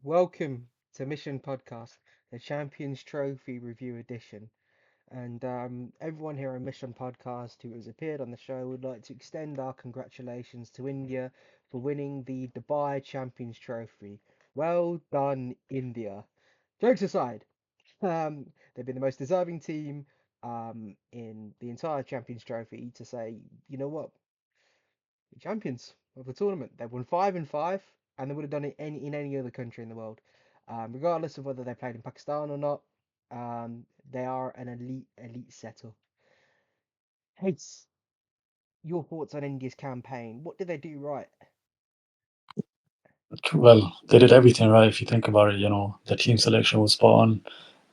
Welcome to Mission Podcast, the Champions Trophy Review Edition. And everyone here on Mission Podcast who has appeared on the show would like to extend our congratulations to India for winning the Dubai Champions Trophy. Well done, India. Jokes aside, they've been the most deserving team in the entire Champions Trophy to say, you know what, we're champions of the tournament. They've won 5 and 5, and they would have done it in any other country in the world, regardless of whether they played in Pakistan or not. They are an elite setup. Hates your thoughts on India's campaign. What did they do right? Well, they did everything right if you think about it. The team selection was spot on.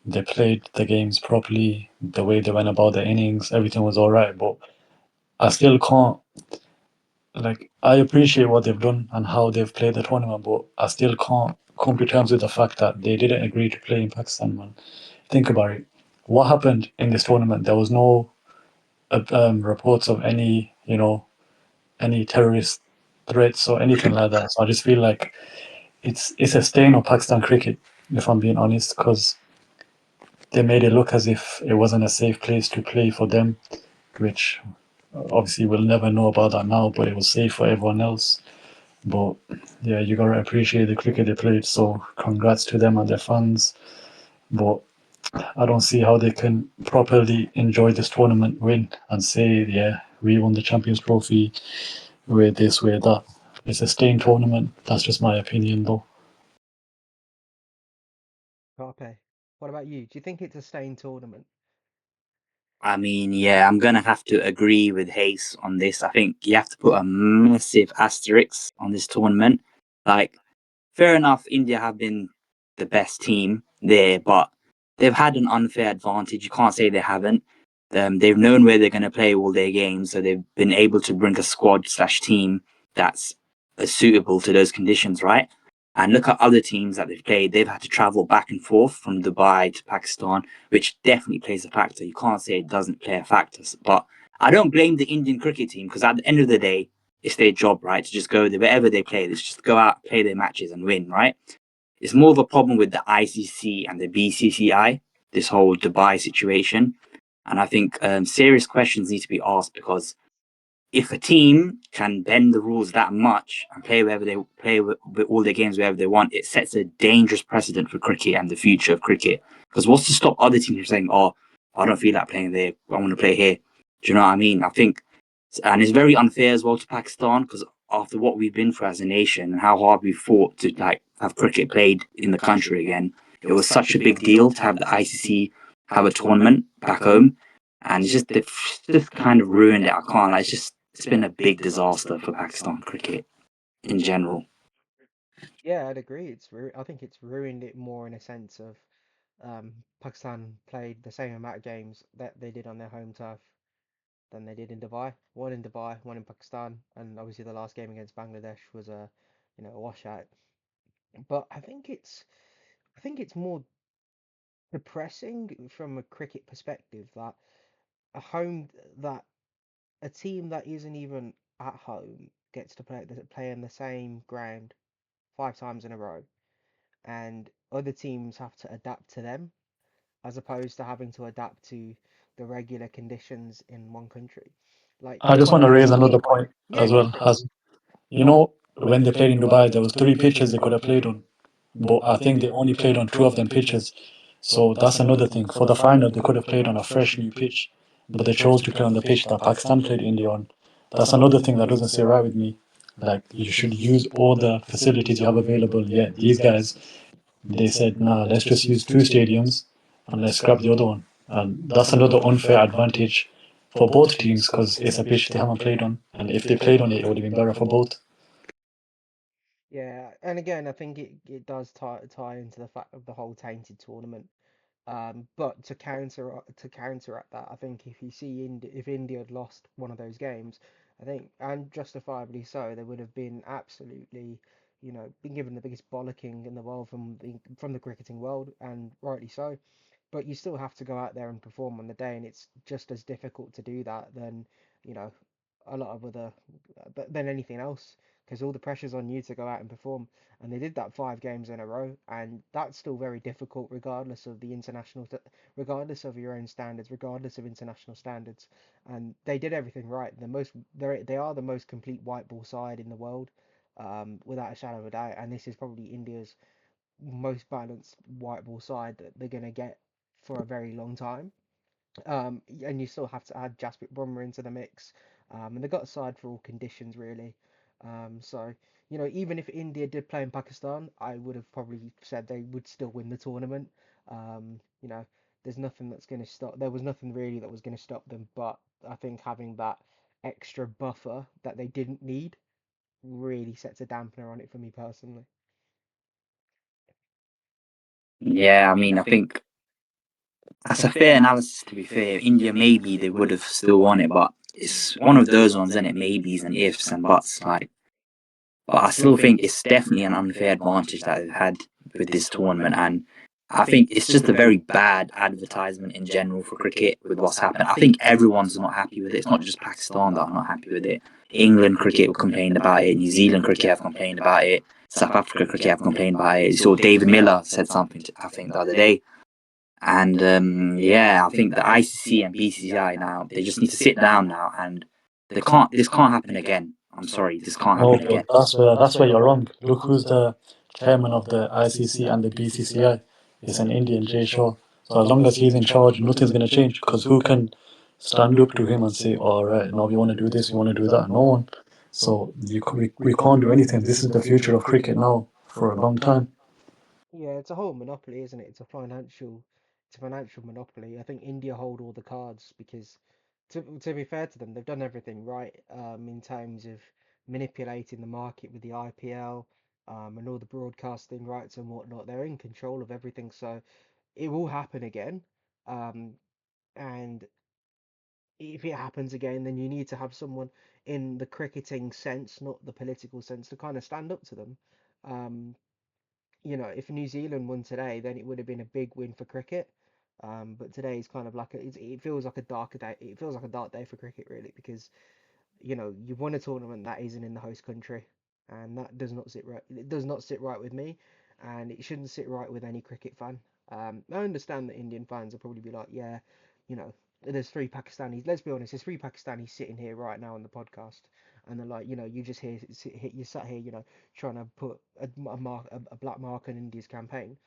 They played the games properly. The way they went about the innings, everything was all right. But I still can't, I appreciate what they've done and how they've played the tournament, but I still can't come to terms with the fact that they didn't agree to play in Pakistan, man. Think about it. What happened in this tournament? There was no reports of any terrorist threats or anything like that. So I just feel like it's a stain on Pakistan cricket, if I'm being honest, because they made it look as if it wasn't a safe place to play for them, which obviously we'll never know about that now, but it was safe for everyone else. But yeah, you gotta appreciate the cricket they played. So congrats to them and their fans. But I don't see how they can properly enjoy this tournament win and say, yeah, we won the Champions Trophy, we're this, we're that. It's a stain tournament. That's just my opinion, though. Carpe. What about you? Do you think it's a stained tournament? I mean, yeah, I'm gonna have to agree with Hayes on this. I think you have to put a massive asterisk on this tournament. Like, fair enough, India have been the best team there, but they've had an unfair advantage. You can't say they haven't. They've known where they're going to play all their games, so they've been able to bring a squad slash team that's suitable to those conditions, right? And look at other teams that they've played. They've had to travel back and forth from Dubai to Pakistan, which definitely plays a factor. You can't say it doesn't play a factor. But I don't blame the Indian cricket team because at the end of the day, it's their job, right? To just go there, wherever they play, let's just go out, play their matches and win, right? It's more of a problem with the ICC and the BCCI, this whole Dubai situation. And I think serious questions need to be asked because if a team can bend the rules that much and play wherever they play with all their games wherever they want, it sets a dangerous precedent for cricket and the future of cricket. Because what's to stop other teams from saying, "Oh, I don't feel like playing there. I want to play here." Do you know what I mean? I think, and it's very unfair as well to Pakistan because after what we've been through as a nation and how hard we fought to like have cricket played in the country again, it was such a big deal to have the ICC have a tournament back home, and it's just they've just kind of ruined it. I can't. Like, it's been a big disaster for Pakistan cricket in general. Yeah, I'd agree. I think it's ruined it more in a sense of Pakistan played the same amount of games that they did on their home turf than they did in Dubai. One in Dubai, one in Pakistan, and obviously the last game against Bangladesh was a washout. But I think it's more depressing from a cricket perspective that a home that a team that isn't even at home gets to play in the same ground 5 times in a row, and other teams have to adapt to them as opposed to having to adapt to the regular conditions in one country. Like, I just want to raise another point yeah, as go well. for it. As when they played in Dubai, there was three pitches they could have played on, but I think they only played on two of them pitches. So that's another thing. For the final, they could have played on a fresh new pitch, but they chose to play on the pitch that Pakistan played India on. That's another thing that doesn't sit right with me. Like, you should use all the facilities you have available. Yeah, these guys, they said, nah, let's just use two stadiums and let's scrap the other one. And that's another unfair advantage for both teams because it's a pitch they haven't played on. And if they played on it, it would have been better for both. Yeah, and again, I think it does tie into the fact of the whole tainted tournament. But to counteract that, I think if India had lost one of those games, I think, and justifiably so, they would have been absolutely, been given the biggest bollocking in the world from the cricketing world, and rightly so. But you still have to go out there and perform on the day, and it's just as difficult to do that than, you know, a lot of other than anything else. because all the pressure's on you to go out and perform. And they did that 5 games in a row, and that's still very difficult, regardless of the regardless of your own standards, regardless of international standards. And they did everything right. They are the most complete white ball side in the world, without a shadow of a doubt. And this is probably India's most balanced white ball side that they're gonna get for a very long time. And you still have to add Jasprit Bumrah into the mix. And they got a side for all conditions, really. So, even if India did play in Pakistan, I would have probably said they would still win the tournament. Um, you know, there's nothing that's going to stop. There was nothing really that was going to stop them, but I think having that extra buffer that they didn't need really sets a dampener on it for me personally. Yeah, I mean, I think that's a fair analysis. To be fair, India maybe they would have still won it, but it's one of those ones, isn't it? Maybes and ifs and buts. Like, but I still think it's definitely an unfair advantage that they've had with this tournament, and I think it's just a very bad advertisement in general for cricket with what's happened. I think everyone's not happy with it. It's not just Pakistan that are not happy with it. England cricket complained about it. New Zealand cricket have complained about it. South Africa cricket have complained about it. You saw David Miller said something, I think, the other day. And yeah, I think the ICC and BCCI now, they just need to sit down now, and this can't happen again. I'm sorry, this can't No, happen but again. that's where you're wrong. Look who's the chairman of the ICC and the BCCI. It's an Indian, Jay Shaw. So as long as he's in charge, nothing's going to change. Because who can stand up to him and say, all right, no, we want to do this, we want to do that? No one. So we can't do anything. This is the future of cricket now for a long time. Yeah, it's a whole monopoly, isn't it? It's a financial monopoly. I think India hold all the cards because, to be fair to them, they've done everything right, in terms of manipulating the market with the IPL, and all the broadcasting rights and whatnot. They're in control of everything, so it will happen again. Um, and if it happens again, then you need to have someone in the cricketing sense, not the political sense, to kind of stand up to them. Um, if New Zealand won today, then it would have been a big win for cricket. But today is kind of like it feels like a darker day. It feels like a dark day for cricket, really, because you've won a tournament that isn't in the host country, and that does not sit right. It does not sit right with me, and it shouldn't sit right with any cricket fan. I understand that Indian fans will probably be like, yeah, you know, there's 3 Pakistanis. Let's be honest, there's 3 Pakistanis sitting here right now on the podcast, and they're like, you just you sat here, trying to put a black mark on India's campaign.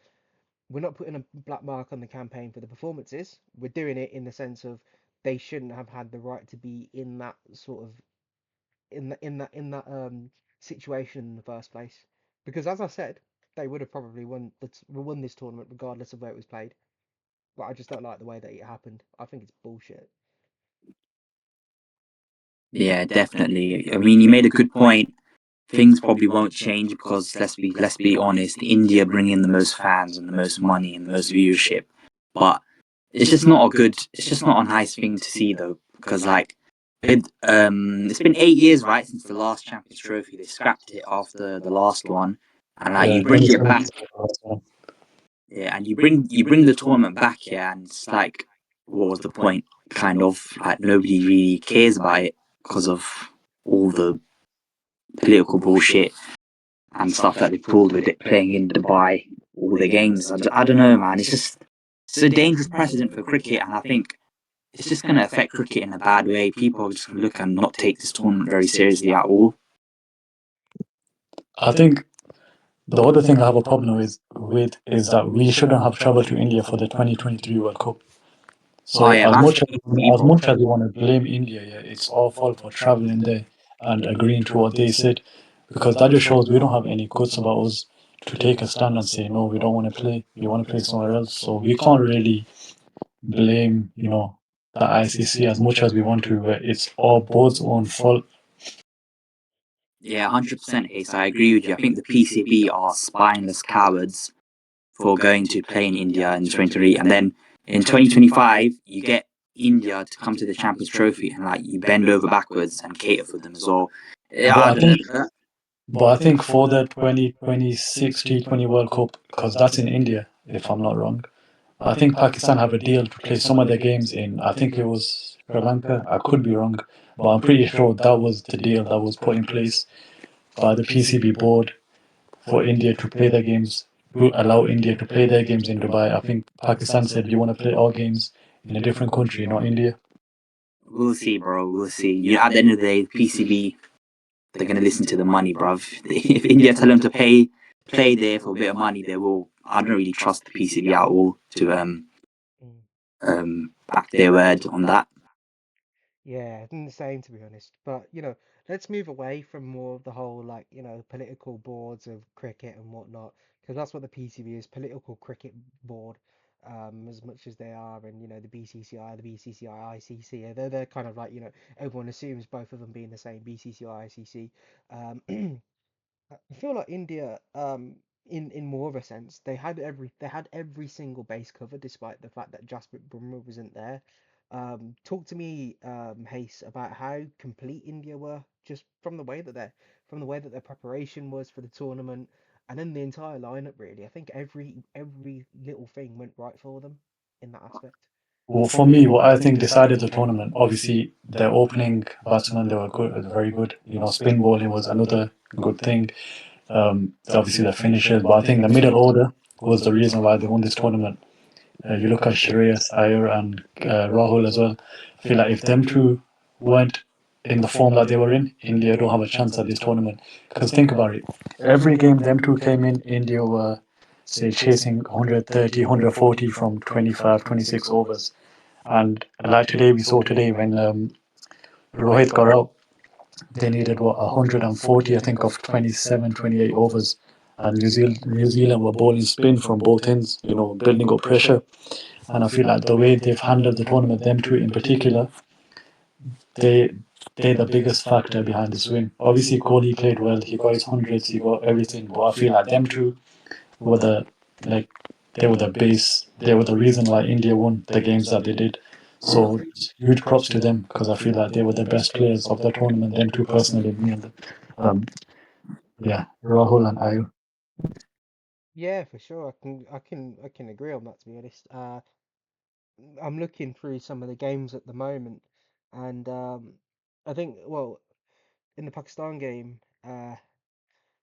We're not putting a black mark on the campaign for the performances. We're doing it in the sense of they shouldn't have had the right to be in that sort of in that situation in the first place. Because as I said, they would have probably won this tournament regardless of where it was played. But I just don't like the way that it happened. I think it's bullshit. Yeah, definitely. I mean, you made a good point. Things probably won't change because let's be honest, India bring in the most fans and the most money and the most viewership, but it's just not a nice thing to see though, because like it's been 8 years, right, since the last Champions Trophy. They scrapped it after the last one, and like Yeah, you bring it back, 2020. yeah, and you bring the tournament back, yeah, and it's like, what was the point? Kind of like nobody really cares about it because of all the political bullshit and stuff that they pulled with it playing in Dubai, all the games. I don't know, man. It's a dangerous precedent for cricket, and I think it's just going to affect cricket in a bad way. People are just going to look and not take this tournament very seriously at all. I think the other thing I have a problem with is that we shouldn't have traveled to India for the 2023 World Cup. Oh So yeah, as that's much the as thing, as people. much as we want to blame India, yeah, it's our fault for traveling there and agreeing to what they said, because that just shows we don't have any guts about us to take a stand and say no, we don't want to play. We want to play somewhere else. So we can't really blame, the ICC as much as we want to. But it's all board's own fault. Yeah, 100% Ace. I agree with you. I think the PCB are spineless cowards for going to play in India in 2023, and then in 2025 you get India to come to the Champions Trophy, and like you bend over backwards and cater for them as well. Yeah, But I I don't think, know. but I think for the 2026 T20 World Cup, because that's in India, if I'm not wrong. I think Pakistan have a deal to play some of their games in, I think it was Sri Lanka. I could be wrong, but I'm pretty sure that was the deal that was put in place by the PCB board for India to play their games, to allow India to play their games in Dubai. I think Pakistan said, you want to play our games in a different country, not India. We'll see, bro. We'll see. You know, at the end of the day, PCB, they're gonna listen to the money, bruv. If India tell them to play there for a bit of money, they will. I don't really trust the PCB at all to back their word on that. Yeah, I think the same to be honest. But let's move away from more of the whole like political boards of cricket and whatnot, because that's what the PCB is, political cricket board, as much as they are, and the BCCI, the BCCI, ICC, they're kind of like everyone assumes both of them being the same, BCCI, ICC. Um, I feel like India, in more of a sense, they had every single base covered, despite the fact that Jasprit Bumrah wasn't there. Talk to me, Hayes, about how complete India were, just from the way that their preparation was for the tournament, and then the entire lineup. Really, I think every little thing went right for them in that aspect. Well, for me, what I think decided the tournament, obviously, their opening batsmen, they were good, very good. Spin bowling was another good thing. Obviously, the finishers, but I think the middle order was the reason why they won this tournament. You look at Shreyas Iyer and Rahul as well. I feel like if them two weren't in the form that they were in, India don't have a chance at this tournament. Because think about it, every game them two came in, India were, say, chasing 130, 140 from 25, 26 overs. And like today, we saw today when Rohit got out, they needed what 140, I think, of 27, 28 overs. And New Zealand were bowling spin from both ends, building up pressure. And I feel like the way they've handled the tournament, them two in particular, they they're the biggest factor behind this win. Obviously, Kohli played well. He got his hundreds. He got everything. But I feel like them two were the like they were the base. They were the reason why India won the games that they did. So huge props to them because I feel like they were the best players of the tournament. Them two personally, me and um, yeah, Rahul and Ayu. Yeah, for sure. I can agree on that, to be honest. I'm looking through some of the games at the moment, and I think, well, in the Pakistan game,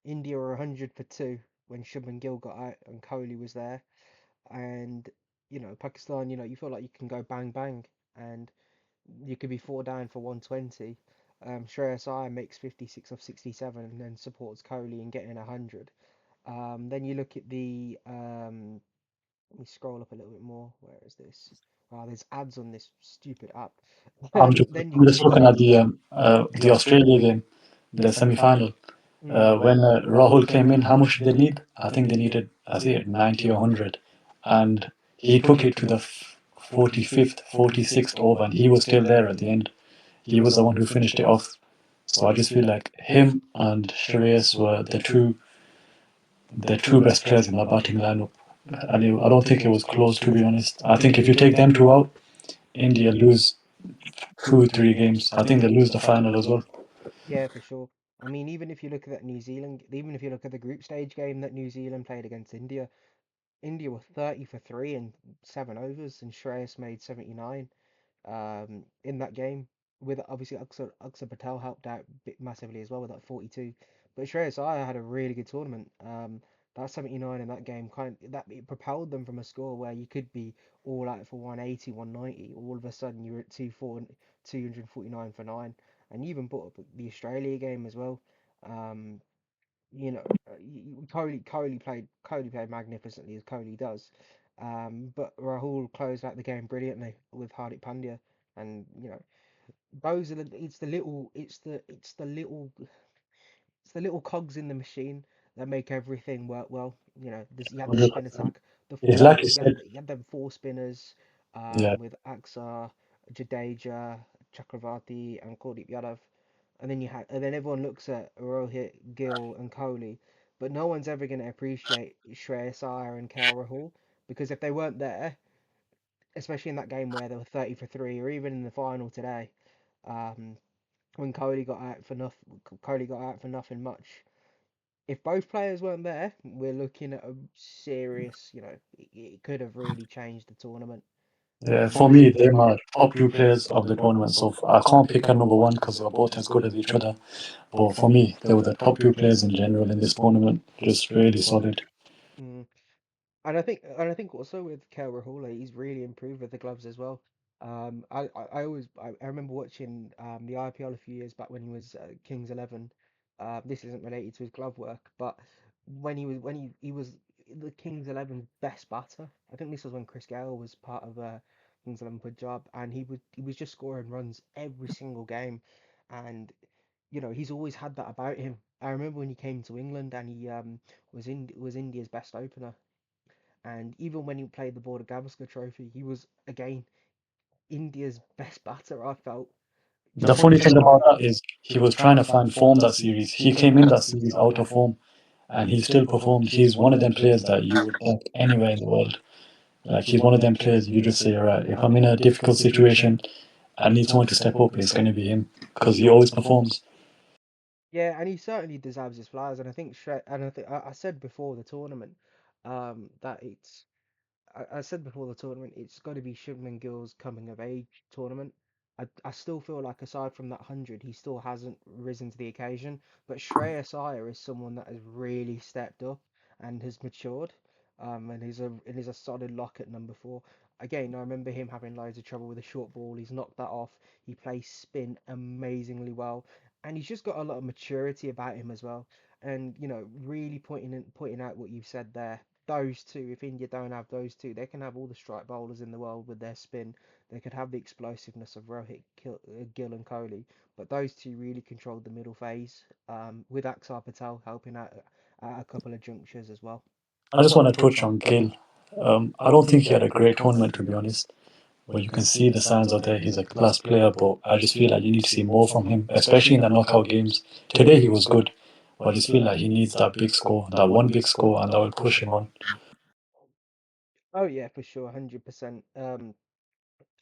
India were 100 for two when Shubman Gill got out and Kohli was there, and Pakistan, you feel like you can go bang bang, and you could be four down for 120. Shreyas Iyer makes 56 of 67 and then supports Kohli in getting 100. Then you look at the let me scroll up a little bit more. Where is this? Oh, there's ads on this stupid app. I'm just Then you I'm just looking at the the Australia game, the semi final. When Rahul came in, how much did they need? I think they needed, I think, 90 or 100. And he took it to the 45th, 46th over, and he was still there at the end. He was the one who finished it off. So I just feel like him and Shreyas were the two best players in the batting lineup. And I don't think it was close, to be honest. I think if you take them two out, India lose two, three games. I think they lose the final as well. Yeah, for sure. I mean, even if you look at the group stage game that New Zealand played against India, India were 30 for three in 7 overs, and Shreyas made 79. In that game. With obviously Aksa Patel helped out massively as well with that 42. But Shreyas Iyer had a really good tournament. That 79 in that game that it propelled them from a score where you could be all out for 180, 190. All of a sudden you were at 249 for nine, and you even brought up the Australia game as well. Um, Kohli played magnificently as Kohli does. But Rahul closed out the game brilliantly with Hardik Pandya, and those are it's the little cogs in the machine that make everything work well. You had the spin 100%. attack, the It's four like you said, you had them four spinners, yeah, with Axar, Jadeja, Chakravarti, and Kuldeep Yadav, and then everyone looks at Rohit, Gill, and Kohli, but no one's ever going to appreciate Shreyas Iyer and KL Rahul, because if they weren't there, especially in that game where they were 30 for three, or even in the final today, um, when Kohli got out for nothing much. If both players weren't there, we're looking at a serious, it could have really changed the tournament. Yeah, for me, they're my top two players of the tournament. So I can't pick a number one because they're both as good as each other. But for me, they were the top two players in general in this tournament. Just really solid. Mm. And I think also with Kel Rahula, he's really improved with the gloves as well. I remember watching the IPL a few years back when he was Kings 11. This isn't related to his glove work, but when he was the Kings 11 best batter. I think this was when Chris Gale was part of Kings 11 Punjab, and he was just scoring runs every single game, and he's always had that about him. I remember when he came to England and he was India's best opener. And even when he played the Border Gavaskar Trophy, he was again India's best batter. I felt The funny thing about that is he was trying to find form that series. He came in that series out of form and he still performed. He's one of them players that you would want anywhere in the world. Like he's one of them players you just say, all right, if I'm in a difficult situation, I need someone to step up. It's going to be him because he always performs. yeah, and he certainly deserves his flowers. And I think I said before the tournament that I said before the tournament, it's got to be Shubman Gill's coming of age tournament. I still feel like aside from that 100, he still hasn't risen to the occasion. But Shreyas Iyer is someone that has really stepped up and has matured, and is a solid lock at number four. Again, I remember him having loads of trouble with a short ball. He's knocked that off. He plays spin amazingly well, and he's just got a lot of maturity about him as well. And really pointing out what you've said there, those two, if India don't have those two, they can have all the strike bowlers in the world with their spin. They could have the explosiveness of Rohit, Gill, and Kohli, but those two really controlled the middle phase, with Axar Patel helping out at a couple of junctures as well. I just want to touch on Gill. I don't think he had a great tournament, to be honest. But you can see the signs of that. He's a class player, but I just feel like you need to see more from him, especially in the knockout games. Today he was good, but I just feel like he needs that big score, that one big score, and that will push him on. Oh yeah, for sure, 100%.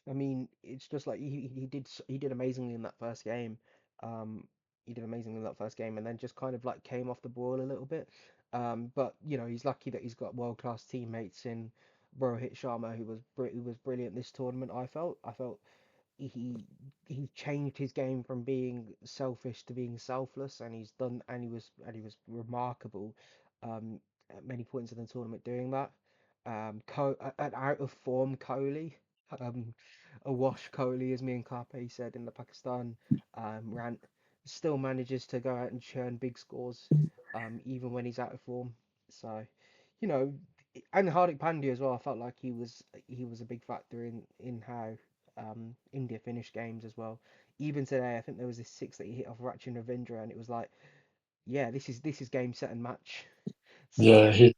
I mean, it's just like he did amazingly in that first game. Um, he did amazingly in that first game, and then just kind of like came off the boil a little bit. But he's lucky that he's got world class teammates in Rohit Sharma, who was brilliant this tournament. I felt he changed his game from being selfish to being selfless, and he was remarkable at many points in the tournament doing that. An out of form Kohli, um, a wash Kohli, as me and Karpe said in the Pakistan rant, still manages to go out and churn big scores, even when he's out of form. So, you know, and Hardik Pandya as well. I felt like he was a big factor in how India finished games as well. Even today, I think there was this six that he hit off Rachin Ravindra, and it was like, yeah, this is game set and match. Yeah, So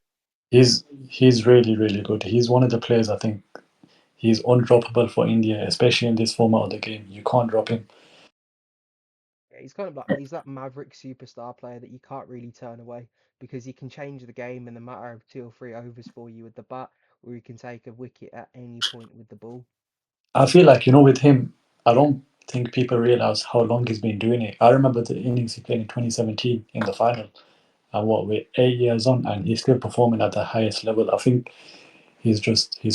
he's really really good. He's one of the players I think he's undroppable for India, especially in this format of the game. You can't drop him. yeah, he's that maverick superstar player that you can't really turn away because he can change the game in the matter of 2 or 3 overs for you with the bat, or he can take a wicket at any point with the ball. I feel like with him, I don't think people realize how long he's been doing it. I remember the innings he played in 2017 in the final, and what we're 8 years on, and he's still performing at the highest level. I think his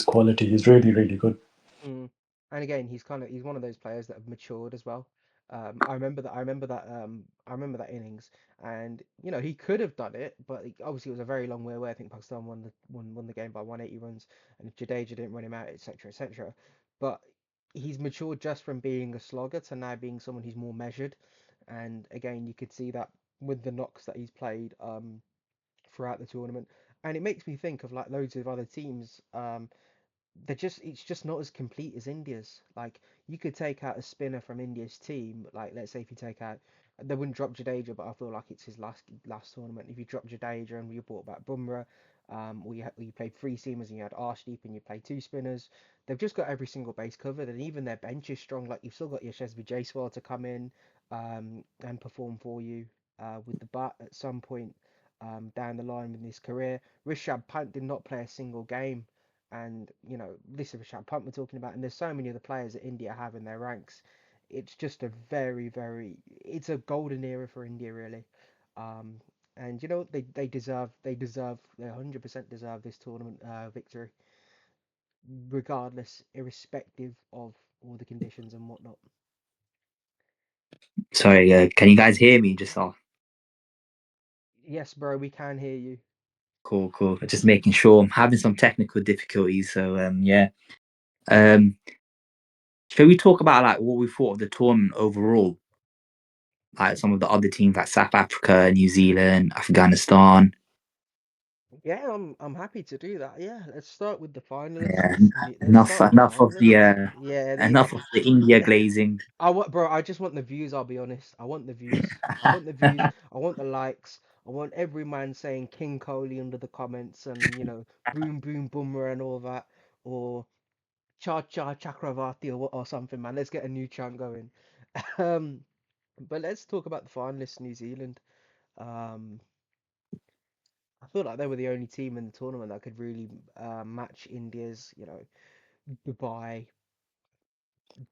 quality. He's really really good. Mm. And again, he's one of those players that have matured as well. I remember that innings, and he could have done it, but obviously it was a very long way away. I think Pakistan won the game by 180 runs, and Jadeja didn't run him out, etc., etc. But he's matured just from being a slogger to now being someone who's more measured, and again, you could see that with the knocks that he's played throughout the tournament, and it makes me think of like loads of other teams. It's just not as complete as India's. Like you could take out a spinner from India's team, like let's say if you take out, they wouldn't drop Jadeja, but I feel like it's his last tournament. If you drop Jadeja and you brought back Bumrah, or you played three seamers and you had Arshdeep and you played two spinners, they've just got every single base covered, and even their bench is strong. Like you've still got Yashasvi Jaiswal to come in and perform for you with the bat at some point down the line in his career. Rishabh Pant did not play a single game, and this is Rishabh Pant we're talking about, and there's so many other players that India have in their ranks. It's just a very, very, it's a golden era for India, really. Um, and they deserve, they 100% deserve this tournament victory. regardless, irrespective of all the conditions and whatnot. Sorry, can you guys hear me? Just off. Yes, bro, we can hear you. Cool, cool. Just making sure. I'm having some technical difficulties, so yeah. Um, shall we talk about like what we thought of the tournament overall? Like some of the other teams like South Africa, New Zealand, Afghanistan. Yeah, I'm happy to do that. Yeah, let's start with the Yeah, finalists. Let's start with the finalists. Yeah, the enough of the India glazing. I want, bro. I just want the views. I'll be honest. I want the views. I want the views. I want the likes. I want every man saying King Kohli under the comments, and boom boom boomer and all that, or cha cha Chakravarti or something, man. Let's get a new chant going. Um, but let's talk about the finalists. New Zealand. Um, I feel like they were the only team in the tournament that could really match India's, Dubai,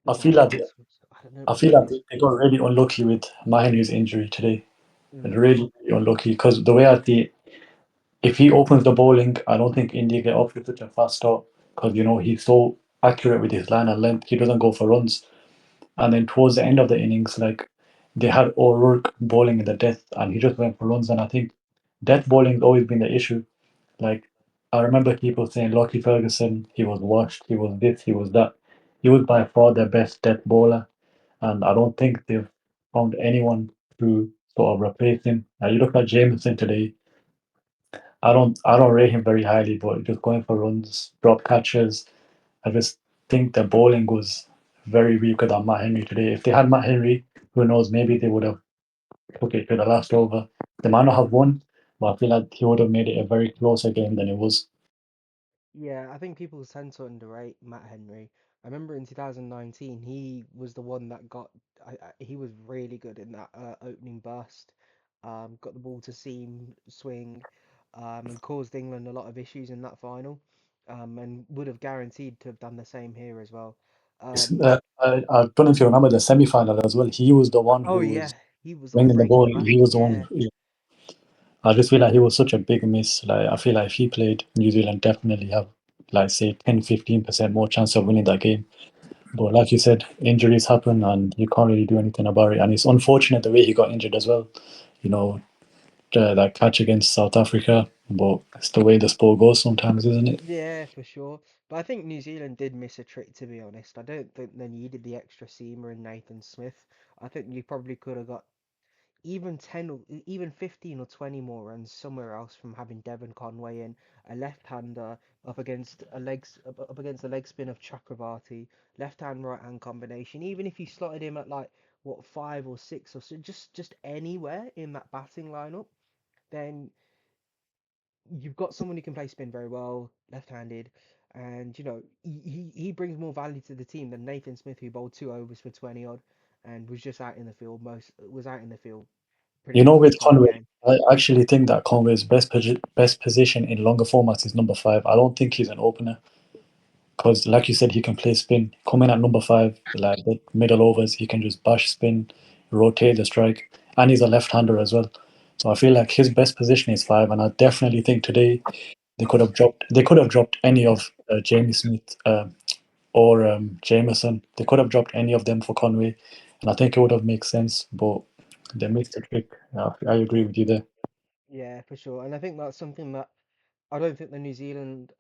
I feel Dubai like Masters. I don't know, I feel maybe like this. they got really unlucky with Mahenu's injury today. Mm, Really, really unlucky because the way I see it, if he opens the bowling, I don't think India get off with such a fast start because he's so accurate with his line and length. He doesn't go for runs. And then towards the end of the innings, like they had O'Rourke bowling in the death, and he just went for runs. And I think death bowling's always been the issue. Like I remember people saying Lockie Ferguson, he was washed, he was this, he was that. He was by far their best death bowler, and I don't think they've found anyone to sort of replace him. Now you look at Jameson today. I don't rate him very highly, but just going for runs, drop catches. I just think the bowling was very weaker than Matt Henry today. If they had Matt Henry, who knows, maybe they would have took it to the last over. They might not have won, but I feel like he would have made it a very closer game than it was. yeah, I think people tend to underrate Matt Henry. I remember in 2019, he was the one that he was really good in that opening burst. Got the ball to seam, swing, and caused England a lot of issues in that final. And would have guaranteed to have done the same here as well. Um, I don't know if you remember the semi final as well. He was the one oh who yeah, was he was bringing the breaking ball. it back. He was the one. Yeah. I just feel like he was such a big miss. Like I feel like if he played, New Zealand definitely have like say 10-15% more chance of winning that game. But like you said, injuries happen and you can't really do anything about it. And it's unfortunate the way he got injured as well. You know, that catch against South Africa. But it's the way the sport goes sometimes, isn't it? Yeah, for sure. But I think New Zealand did miss a trick, to be honest. I don't think they needed the extra seamer in Nathan Smith. I think you probably could have got even 10 or even 15 or 20 more runs somewhere else from having Devon Conway in, a left-hander up against the leg spin of Chakravarti, left hand right hand combination. Even if you slotted him at like what 5 or 6 or so, just anywhere in that batting lineup, then you've got someone who can play spin very well, left-handed, and he brings more value to the team than Nathan Smith, who bowled 2 overs for 20 odd, and was just out in the field pretty You know, much with most of the Conway, game. I actually think that Conway's best position in longer formats is number five. I don't think he's an opener because, like you said, he can play spin. Come in at number five, like the middle overs, he can just bash spin, rotate the strike, and he's a left-hander as well. So I feel like his best position is five, and I definitely think today they could have dropped any of Jamie Smith or Jameson. They could have dropped any of them for Conway, and I think it would have made sense. But they missed the trick. I agree with you there. Yeah, for sure. And I think that's something that I don't think the New Zealand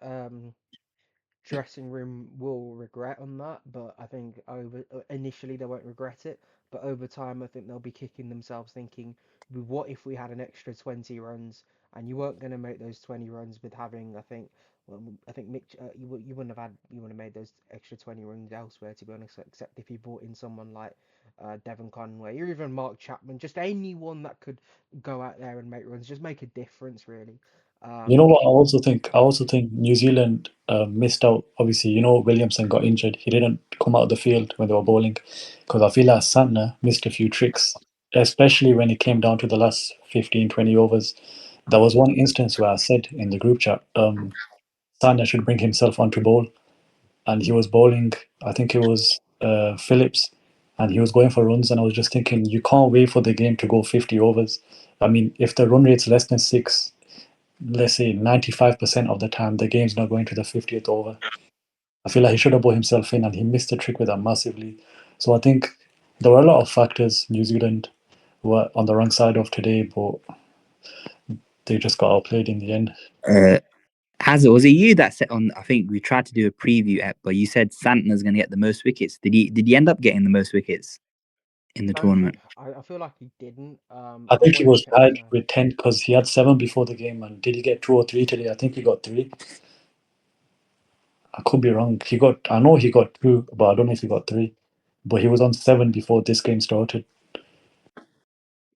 dressing room will regret on that, but I think over initially they won't regret it, but over time I think they'll be kicking themselves thinking, What if we had an extra 20 runs?" And you weren't going to make those 20 runs with having, I think, well, I think Mitch, you wouldn't have had, you wouldn't have made those extra 20 runs elsewhere, to be honest, except if you brought in someone like Devon Conway or even Mark Chapman, just anyone that could go out there and make runs, just make a difference, really. You know Um, what? I also think New Zealand missed out. Obviously, Williamson got injured. He didn't come out of the field when they were bowling because I feel like Santner missed a few tricks, especially when it came down to the last 15, 20 overs. There was one instance where I said in the group chat, Santner should bring himself onto bowl, and he was bowling. I think it was Phillips, and he was going for runs. And I was just thinking, you can't wait for the game to go 50 overs. I mean, if the run rate's less than six, let's say 95% of the time, the game's not going to the 50th over. I feel like he should have brought himself in, and he missed the trick with that massively. So I think there were a lot of factors New Zealand were on the wrong side of today, but they just got outplayed in the end. Has it was it you that said on? I think we tried to do a preview app, but you said Santner's going to get the most wickets. Did he end up getting the most wickets in the tournament? I feel like he didn't. I I think he wanted to was check this tied now. with 10 because he had 7 before the game. And did he get 2 or 3 today? I think he got 3. I could be wrong. I know he got 2, but I don't know if he got 3. But he was on 7 before this game started.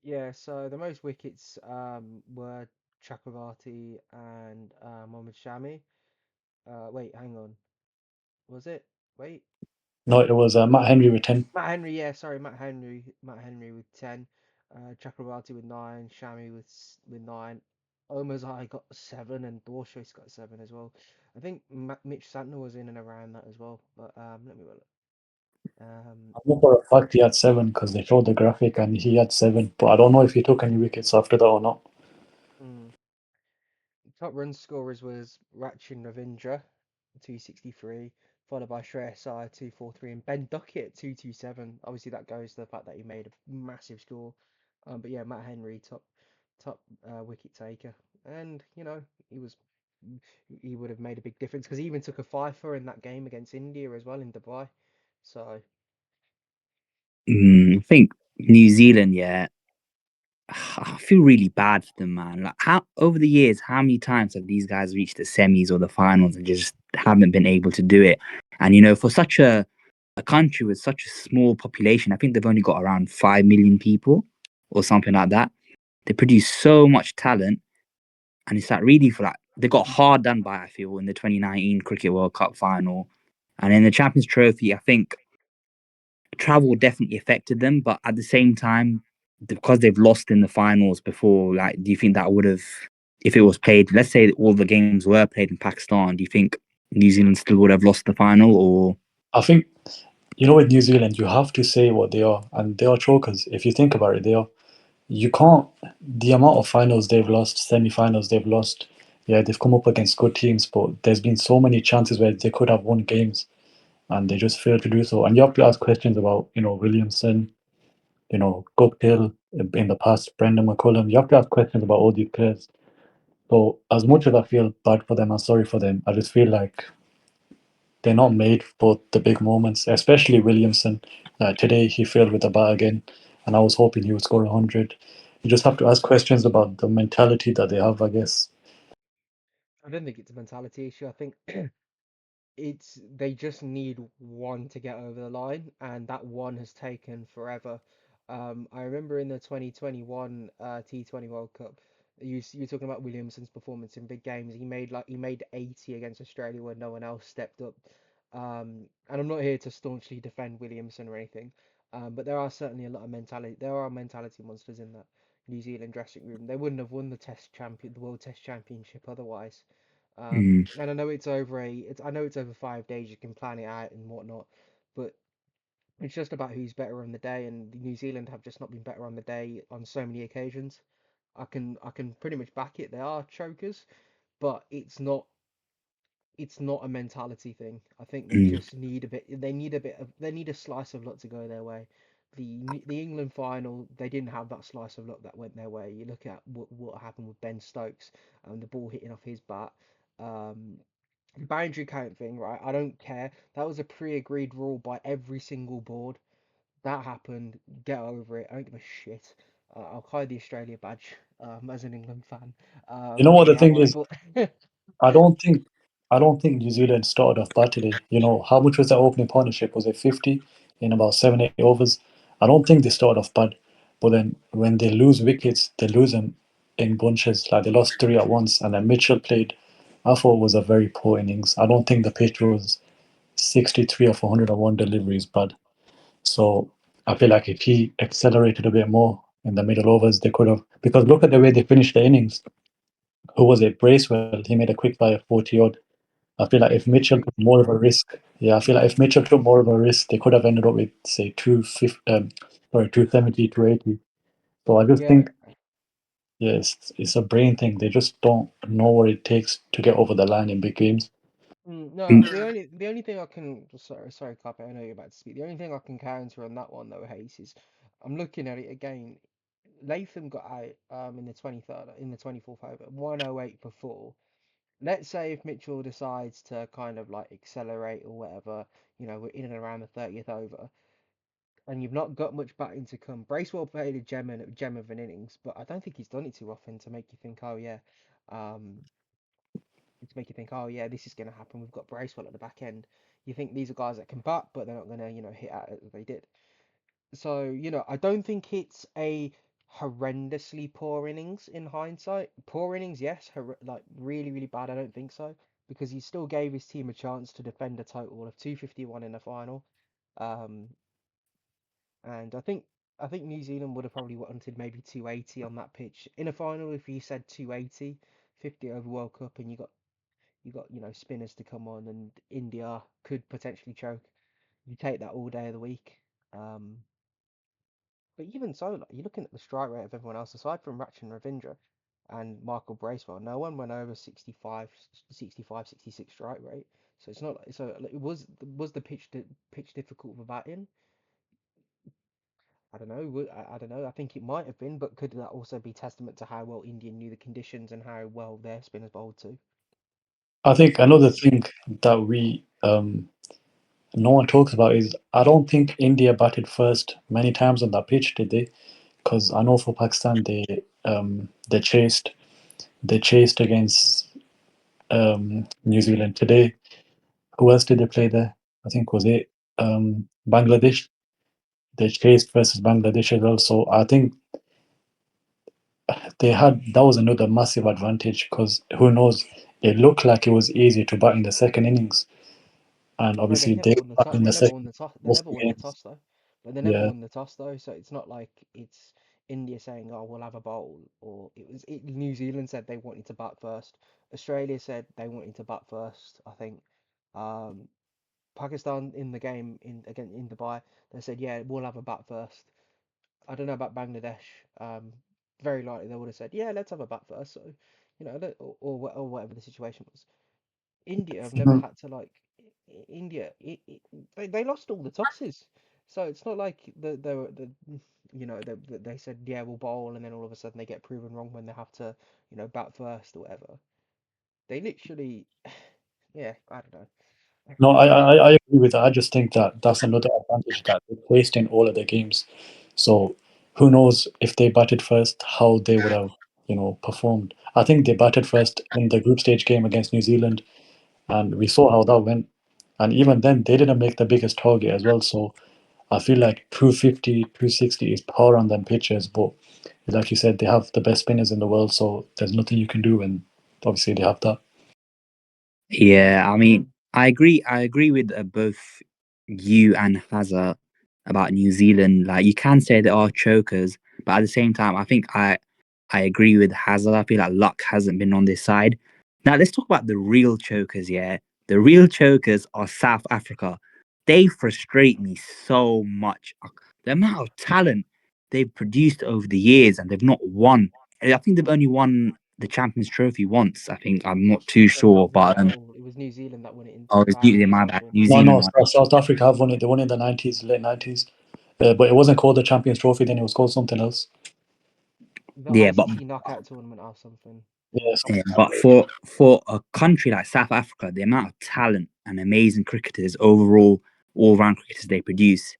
Yeah, so the most wickets were Chakravarti and Mohammad Shami. Wait, hang on. Was it? Wait. No, it was Matt Henry with 10. Matt Henry, yeah, sorry, Matt Henry. Matt Henry with 10. Chakravarti with 9. Shami with 9. Omazai got 7 and Dwarshuis got 7 as well. I think Mitch Santner was in and around that as well. But let me look. I know for a fact he had 7 because they showed the graphic and he had 7. But I don't know if he took any wickets after that or not. Mm. Top run scorers was Rachin Ravindra, 263, followed by Shreyas Iyer, 243, and Ben Duckett at 227. Obviously, that goes to the fact that he made a massive score. But yeah, Matt Henry, top wicket taker, and he would have made a big difference because he even took a fifer in that game against India as well in Dubai. So I think New Zealand, yeah. I feel really bad for them, man. Like how over the years, how many times have these guys reached the semis or the finals and just haven't been able to do it? And for such a country with such a small population, I think they've only got around 5 million people or something like that. They produce so much talent, and it's like really for like they got hard done by. I feel in the 2019 Cricket World Cup final, and in the Champions Trophy, I think travel definitely affected them, but at the same time, because they've lost in the finals before, like, do you think that would have, if it was played, let's say all the games were played in Pakistan, do you think New Zealand still would have lost the final or? I think, with New Zealand, you have to say what they are. And they are chokers. If you think about it, they are. You can't, the amount of finals they've lost, semi-finals they've lost, yeah, they've come up against good teams, but there's been so many chances where they could have won games and they just failed to do so. And you have to ask questions about, Williamson, Guptill in the past, Brendan McCullum. You have to ask questions about all these players. So as much as I feel bad for them and sorry for them, I just feel like they're not made for the big moments, especially Williamson. Today he failed with the bat again, and I was hoping he would score 100. You just have to ask questions about the mentality that they have, I guess. I don't think it's a mentality issue. I think they just need one to get over the line, and that one has taken forever. I remember in the 2021 T20 World Cup, you were talking about Williamson's performance in big games. He made 80 against Australia when no one else stepped up. And I'm not here to staunchly defend Williamson or anything, but there are certainly a lot of mentality. There are mentality monsters in that New Zealand dressing room. They wouldn't have won the World Test Championship otherwise. Mm, And I know it's over 5 days. You can plan it out and whatnot, but it's just about who's better on the day. And New Zealand have just not been better on the day on so many occasions. I can pretty much back it. They are chokers, but it's not a mentality thing. I think they mm, just need a bit. They need a slice of luck to go their way. The England final, they didn't have that slice of luck that went their way. You look at what happened with Ben Stokes and the ball hitting off his bat. Um, the boundary count thing, right? I don't care. That was a pre-agreed rule by every single board. That happened. Get over it. I don't give a shit. I'll carry the Australia badge as an England fan. You know what But the yeah, thing is? but I don't think I don't think New Zealand started off bad today. How much was their opening partnership? Was it 50 in about 7, 8 overs? I don't think they started off bad. But then when they lose wickets, they lose them in bunches. Like they lost 3 at once, and then Mitchell played. I thought it was a very poor innings. I don't think the pitch was 63 of 101 deliveries bad. So I feel like if he accelerated a bit more in the middle overs, they could have. Because look at the way they finished the innings. Who was it? Bracewell. He made a quick fire 40 odd. I feel like yeah, if Mitchell 53. took more of a risk, yeah, I feel like Yeah, if Mitchell took more of a risk, they could have ended up with say 250, 270, 280. So I just yeah. think, yeah, it's a brain thing. They just don't know what it takes to get over the line in big games. No, the only thing I can sorry, Carpe, I know you're about to speak. The only thing I can counter on that one though, Hayes, is I'm looking at it again. Latham got out in the 23rd, in the 24th over, 108 per 4. Let's say if Mitchell decides to kind of like accelerate or whatever, we're in and around the 30th over, and you've not got much batting to come. Bracewell played a gem of an innings, but I don't think he's done it too often to make you think, oh yeah, um, oh yeah, this is going to happen. We've got Bracewell at the back end. You think these are guys that can bat, but they're not going to, hit out as they did. So, I don't think it's a horrendously poor innings in hindsight. Poor innings, yes. Like really, really bad. I don't think so because he still gave his team a chance to defend a total of 251 in the final. Um, and I think New Zealand would have probably wanted maybe 280 on that pitch in a final if you said 280, 50 over World Cup, and you got spinners to come on, and India could potentially choke. You take that all day of the week. Um, but even so, like, you're looking at the strike rate of everyone else, aside from Rachin Ravindra and Michael Bracewell, no one went over 65, 65, 66 strike rate. So it's not so like, was the pitch difficult for batting? I don't know. I don't know. I think it might have been, but could that also be testament to how well India knew the conditions and how well their spinners bowled too? I think another thing that we no one talks about is I don't think India batted first many times on that pitch, did they? Because I know for Pakistan they chased against New Zealand today. Who else did they play there? I think was it Bangladesh. They chased versus Bangladesh as well. So I think that was another massive advantage because who knows? It looked like it was easy to bat in the second innings, and Well, they obviously never they won the bat toss. in They the never second won the toss. They most never of the won the games. toss though. But they never Yeah. won the toss though. So it's not like it's India saying, "Oh, we'll have a bowl," or New Zealand said they wanted to bat first. Australia said they wanted to bat first. I think. Um, Pakistan in the game again in Dubai, they said, "Yeah, we'll have a bat first." I don't know about Bangladesh. Very likely they would have said, "Yeah, let's have a bat first." So, or whatever the situation was. India have never Mhm. had to like India. They lost all the tosses, so it's not like they said yeah we'll bowl and then all of a sudden they get proven wrong when they have to bat first or whatever. They literally yeah I don't know. No, I agree with that. I just think that that's another advantage that they placed in all of their games. So who knows if they batted first, how they would have, performed. I think they batted first in the group stage game against New Zealand, and we saw how that went. And even then, they didn't make the biggest target as well. So I feel like 250, 260 is power on them pitches, but like you said, they have the best spinners in the world, so there's nothing you can do, and obviously they have that. Yeah, I mean, I agree with both you and Hazard about New Zealand. Like, you can say they are chokers, but at the same time, I agree with Hazard. I feel like luck hasn't been on this side. Now, let's talk about the real chokers. Yeah, the real chokers are South Africa. They frustrate me so much. The amount of talent they've produced over the years, and they've not won. I think they've only won the Champions Trophy once. I think I'm not too sure, but No, it was New Zealand that won it in oh, it's my 2000 bad. something. New No, Zealand no, won. South Africa have won it. They won it in the 90s, late 90s. But it wasn't called the Champions Trophy, then it was called something else. The Yeah, ICC knockout tournament or something. Yeah, yeah, something but for a country like South Africa, the amount of talent and amazing cricketers overall, all round cricketers they produce,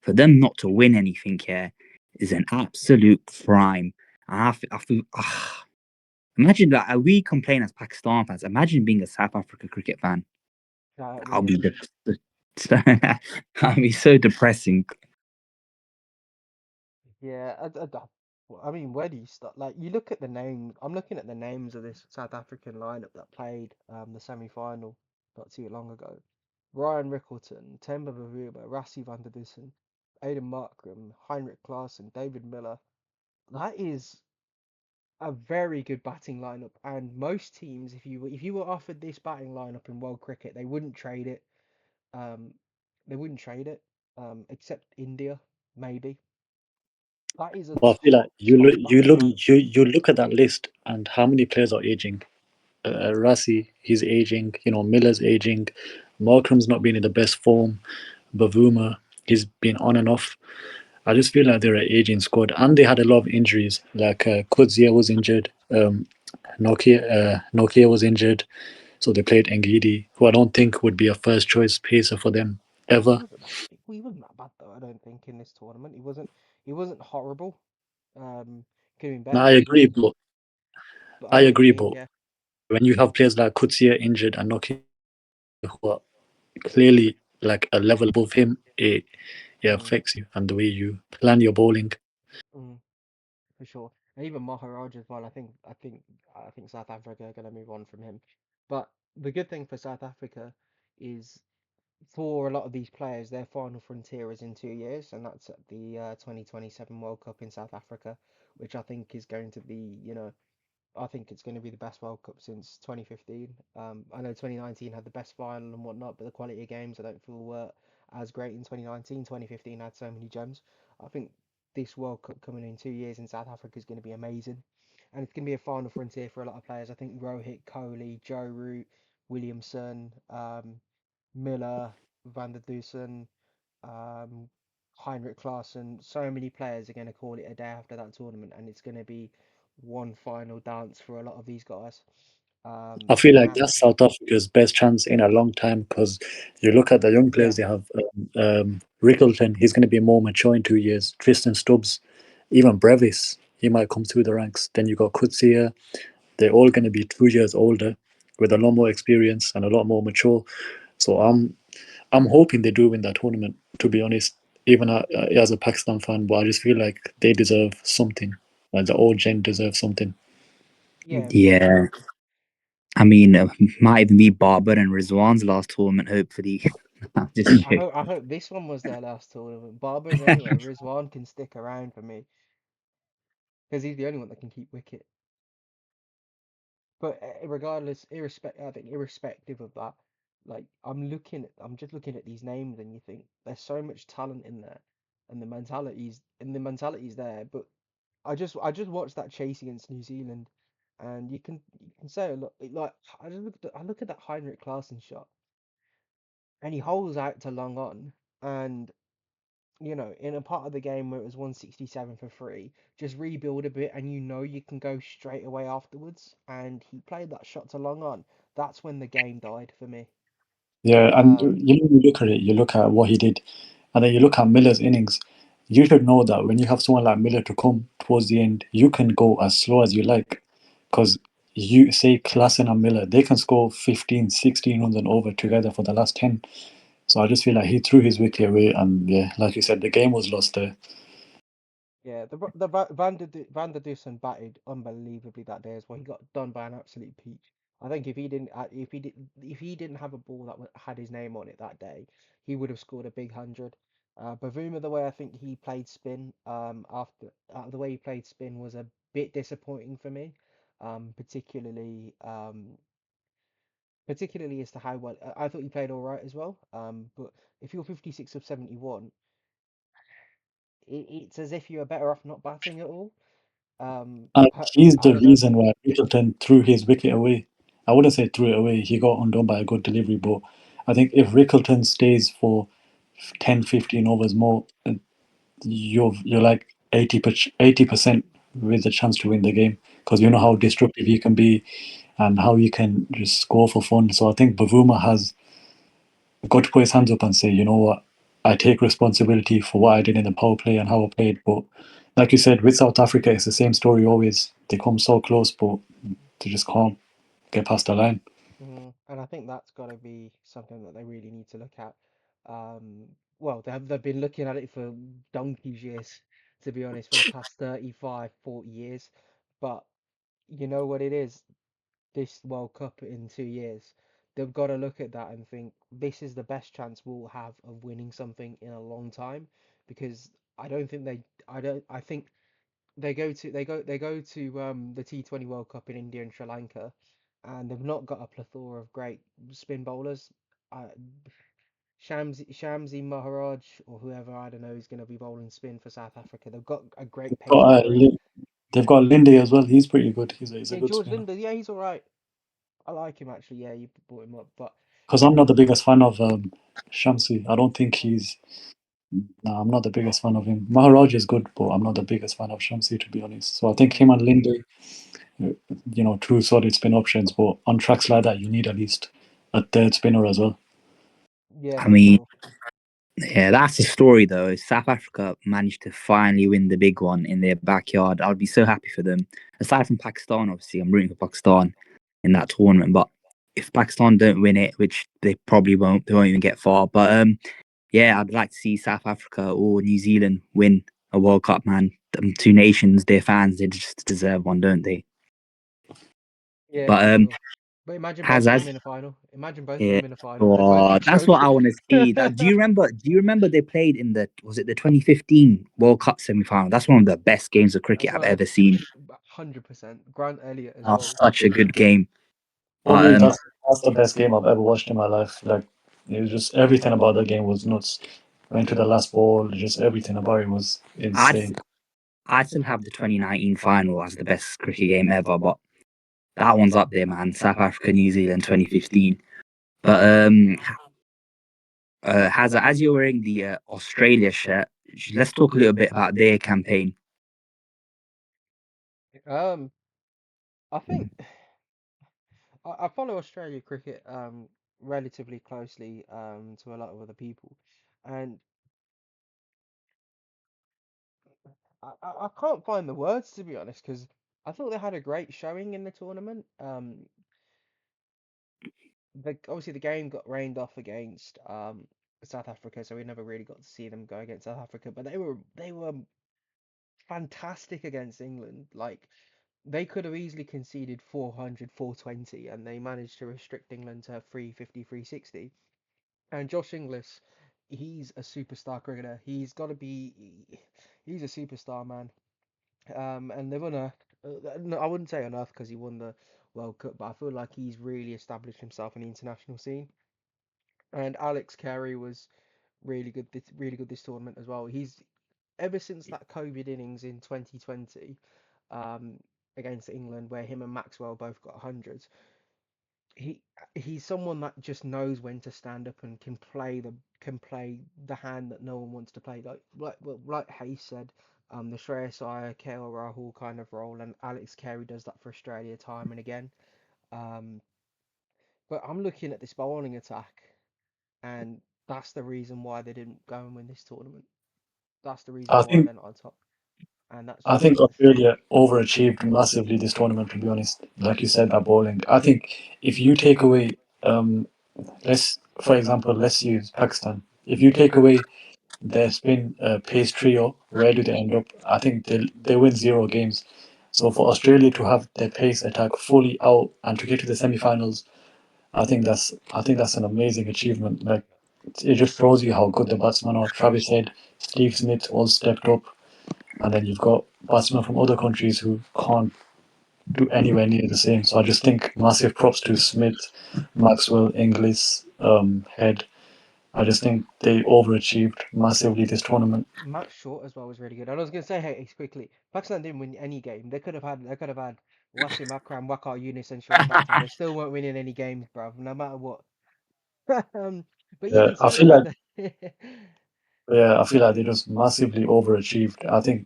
for them not to win anything here is an absolute crime. And I feel imagine that we complain as Pakistan fans. Imagine being a South Africa cricket fan. I'll Yeah. be I'll be so depressing. Yeah, I mean, where do you start? Like, you look at the name. I'm looking at the names of this South African lineup that played the semi-final not too long ago. Ryan Rickleton, Temba Bavuma, Rassie van der Dussen, Aidan Markram, Heinrich Klaassen, David Miller. That is a very good batting lineup, and most teams, if you were offered this batting lineup in world cricket, they wouldn't trade it. Um, they wouldn't trade it, except India, maybe. That is a But I feel like top batting lineup. you look at that list and how many players are aging. Rassi, he's aging. Miller's aging. Markram's not been in the best form. Bavuma, he's been on and off. I just feel like they're an aging squad, and they had a lot of injuries. Like Kudzia was injured, Nokia was injured, so they played Ngidi, who I don't think would be a first choice pacer for them He ever. wasn't that. He wasn't that bad though. I don't think in this tournament. He wasn't. He wasn't horrible. Could have been Now, better, but I I know what you agree, mean. but Yeah. when you have players like Kutsia injured and Nokia who are clearly like a level above him, it Mm, affects you and the way you plan your bowling. mm, for sure. And even Maharaj as well. I think South Africa are going to move on from him. But the good thing for South Africa is for a lot of these players, their final frontier is in 2 years, and that's at the 2027 World Cup in South Africa, which I think is going to be, I think it's going to be the best World Cup since 2015. I know 2019 had the best final and whatnot, but the quality of games I don't feel were as great in 2019. 2015 had so many gems. I think this World Cup coming in 2 years in South Africa is going to be amazing, and it's going to be a final frontier for a lot of players. I think Rohit, Kohli, Joe Root, Williamson, Miller, Van der Dusen, um, Heinrich Klaassen, so many players are going to call it a day after that tournament, and it's going to be one final dance for a lot of these guys. I feel like And that's South Africa's best chance in a long time because you look at the young yeah, players they have. Rickleton, he's going to be more mature in 2 years. Tristan Stubbs, even Brevis, he might come through the ranks. Then you got Kutsia. They're all going to be 2 years older with a lot more experience and a lot more mature. So I'm hoping they do win that tournament. To be honest, even as a Pakistan fan, but I just feel like they deserve something. Like the old gen deserve something. yeah, of course. Yeah, I mean, might even be Barber and Rizwan's last tournament. Hopefully, I'm just joking. I hope this one was their last tournament. Barbers anyway. Rizwan can stick around for me because he's the only one that can keep wicket. But regardless, I think irrespective of that, like I'm just looking at these names, and you think there's so much talent in there, and the mentality's there. But I just watched that chase against New Zealand, and you can say a lot. Like I look at that Heinrich Klaassen shot, and he holds out to long on, and in a part of the game where it was 167 for free, just rebuild a bit and you can go straight away afterwards. And he played that shot to long on. That's when the game died for me. Yeah, and Um, you look at it, you look at what he did, and then you look at Miller's innings. You should know that when you have someone like Miller to come towards the end, you can go as slow as you like. Because you say Klassen and Miller, they can score 15, 16 runs and over together for the last 10. So I just feel like he threw his wicket away, and yeah, like you said, the game was lost there. yeah, Van der Dusen batted unbelievably that day as well. He got done by an absolute peach. I think if he didn't have a ball that had his name on it that day, he would have scored a big 100. Bavuma, the way I think he played spin, after the way he played spin was a bit disappointing for me, particularly particularly as to how well I thought he played all right as well. But if you're 56 of 71, it's as if you're better off not batting at all. And he's I the don't know. reason why Middleton threw his wicket away. I wouldn't say threw it away, he got undone by a good delivery, but I think if Rickleton stays for 10, 15 overs more, you're like 80% with a chance to win the game because you know how destructive he can be and how he can just score for fun. So I think Bavuma has got to put his hands up and say, you know what, I take responsibility for what I did in the power play and how I played. But like you said, with South Africa, it's the same story always. They come so close, but they just can't get past the line. And I think that's got to be something that they really need to look at. Um, well, they've been looking at it for donkey's years, to be honest, for the past 35, 40 years. But you know what it is? This World Cup in 2 years, they've got to look at that and think this is the best chance we'll have of winning something in a long time. Because I think they go to the T20 World Cup in India and Sri Lanka, and they've not got a plethora of great spin bowlers. Uh, Shamsi Maharaj or whoever, I don't know, is going to be bowling spin for South Africa. They've got a great pace Got, bowler in. they've got Linde as well. He's pretty good. He's a Yeah, good George spinner. Linder, yeah, he's all right. I like him actually. Yeah, you brought him up, but Because I'm not the biggest fan of Shamsi. I don't think he's. Nah, I'm not the biggest fan of him. Maharaj is good, but I'm not the biggest fan of Shamsi, to be honest. So I think him mm, and Linde, two solid spin options. But on tracks like that, you need at least a third spinner as well. yeah, I for mean, sure. yeah, that's the story though. South Africa managed to finally win the big one in their backyard. I'll be so happy for them. Aside from Pakistan, obviously, I'm rooting for Pakistan in that tournament. But if Pakistan don't win it, which they probably won't, they won't even get far. But yeah, I'd like to see South Africa or New Zealand win a World Cup, man. Them two nations, their fans, they just deserve one, don't they? Yeah, But for sure. But imagine both has of as them in a final. Imagine both of yeah, them in a final. They both oh, get that's what I trophies. want to see. Do you remember? Do you remember they played in the was it the 2015 World Cup semi final? That's one of the best games of cricket That's I've one ever seen. 100%. Grant Elliott as Oh, well. such a good game. For But me, that's the best game I've ever watched in my life. Like it was just everything about the game was nuts. Went to the last ball, just everything about it was I'd insane. I'd still have the 2019 final as the best cricket game ever. But that one's up there, man. South Africa, New Zealand, 2015. But as you're wearing the Australia shirt, let's talk a little bit about their campaign. Um, I think I follow Australia cricket relatively closely to a lot of other people, and I can't find the words to be honest because I thought they had a great showing in the tournament. Obviously the game got rained off against South Africa, so we never really got to see them go against South Africa. But they were fantastic against England. Like they could have easily conceded 400, 420, and they managed to restrict England to 350, 360. And Josh Inglis, he's a superstar cricketer. He's got to be, he's a superstar, man. And they've unearthed, no, I wouldn't say unearthed because he won the World Cup, but I feel like he's really established himself in the international scene. And Alex Carey was really good this tournament as well. He's ever since that COVID innings in 2020, um, against England, where him and Maxwell both got hundreds. He he's someone that just knows when to stand up and can play the hand that no one wants to play. Like Hayes said, the Shreyas Iyer, KL Rahul kind of role, and Alex Carey does that for Australia time and again. Um, but I'm looking at this bowling attack, and that's the reason why they didn't go and win this tournament. That's the reason I why think they're not on top, and that's I just think the Australia overachieved massively this tournament. To be honest, like you said, that bowling. I think if you take away, um, for example, let's use Pakistan. If you take away their spin pace trio, where do they end up? I think they win zero games. So for Australia to have their pace attack fully out and to get to the semi-finals, I think that's an amazing achievement. Like it just shows you how good the batsmen are. Travis Head, Steve Smith all stepped up, and then you've got batsmen from other countries who can't do anywhere near the same. So I just think massive props to Smith, Maxwell, Inglis, Head. I just think they overachieved massively this tournament. Matt Short as well was really good. And I was gonna say, hey, quickly, Pakistan didn't win any game. They could have had Wasim Akram, Waqar Yunis, and Shoaib Akhtar. They still weren't winning any games, bruv, no matter what. um, but Yeah, even so, I feel like they just massively overachieved. I think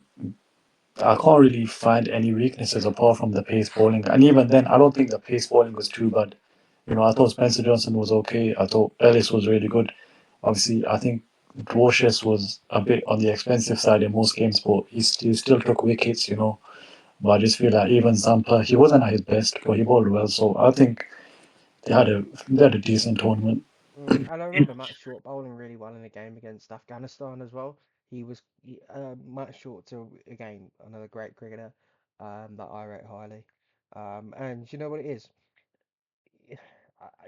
I can't really find any weaknesses apart from the pace bowling. And even then, I don't think the pace bowling was too bad. I thought Spencer Johnson was okay. I thought Ellis was really good. Obviously, I think Dwarshuis was a bit on the expensive side in most games, but he still took wickets. But I just feel like even Zampa, he wasn't at his best, but he bowled well. So I think they had a decent tournament. And I remember Matt Short bowling really well in a game against Afghanistan as well. Matt Short, to again another great cricketer, that I rate highly. And you know what it is?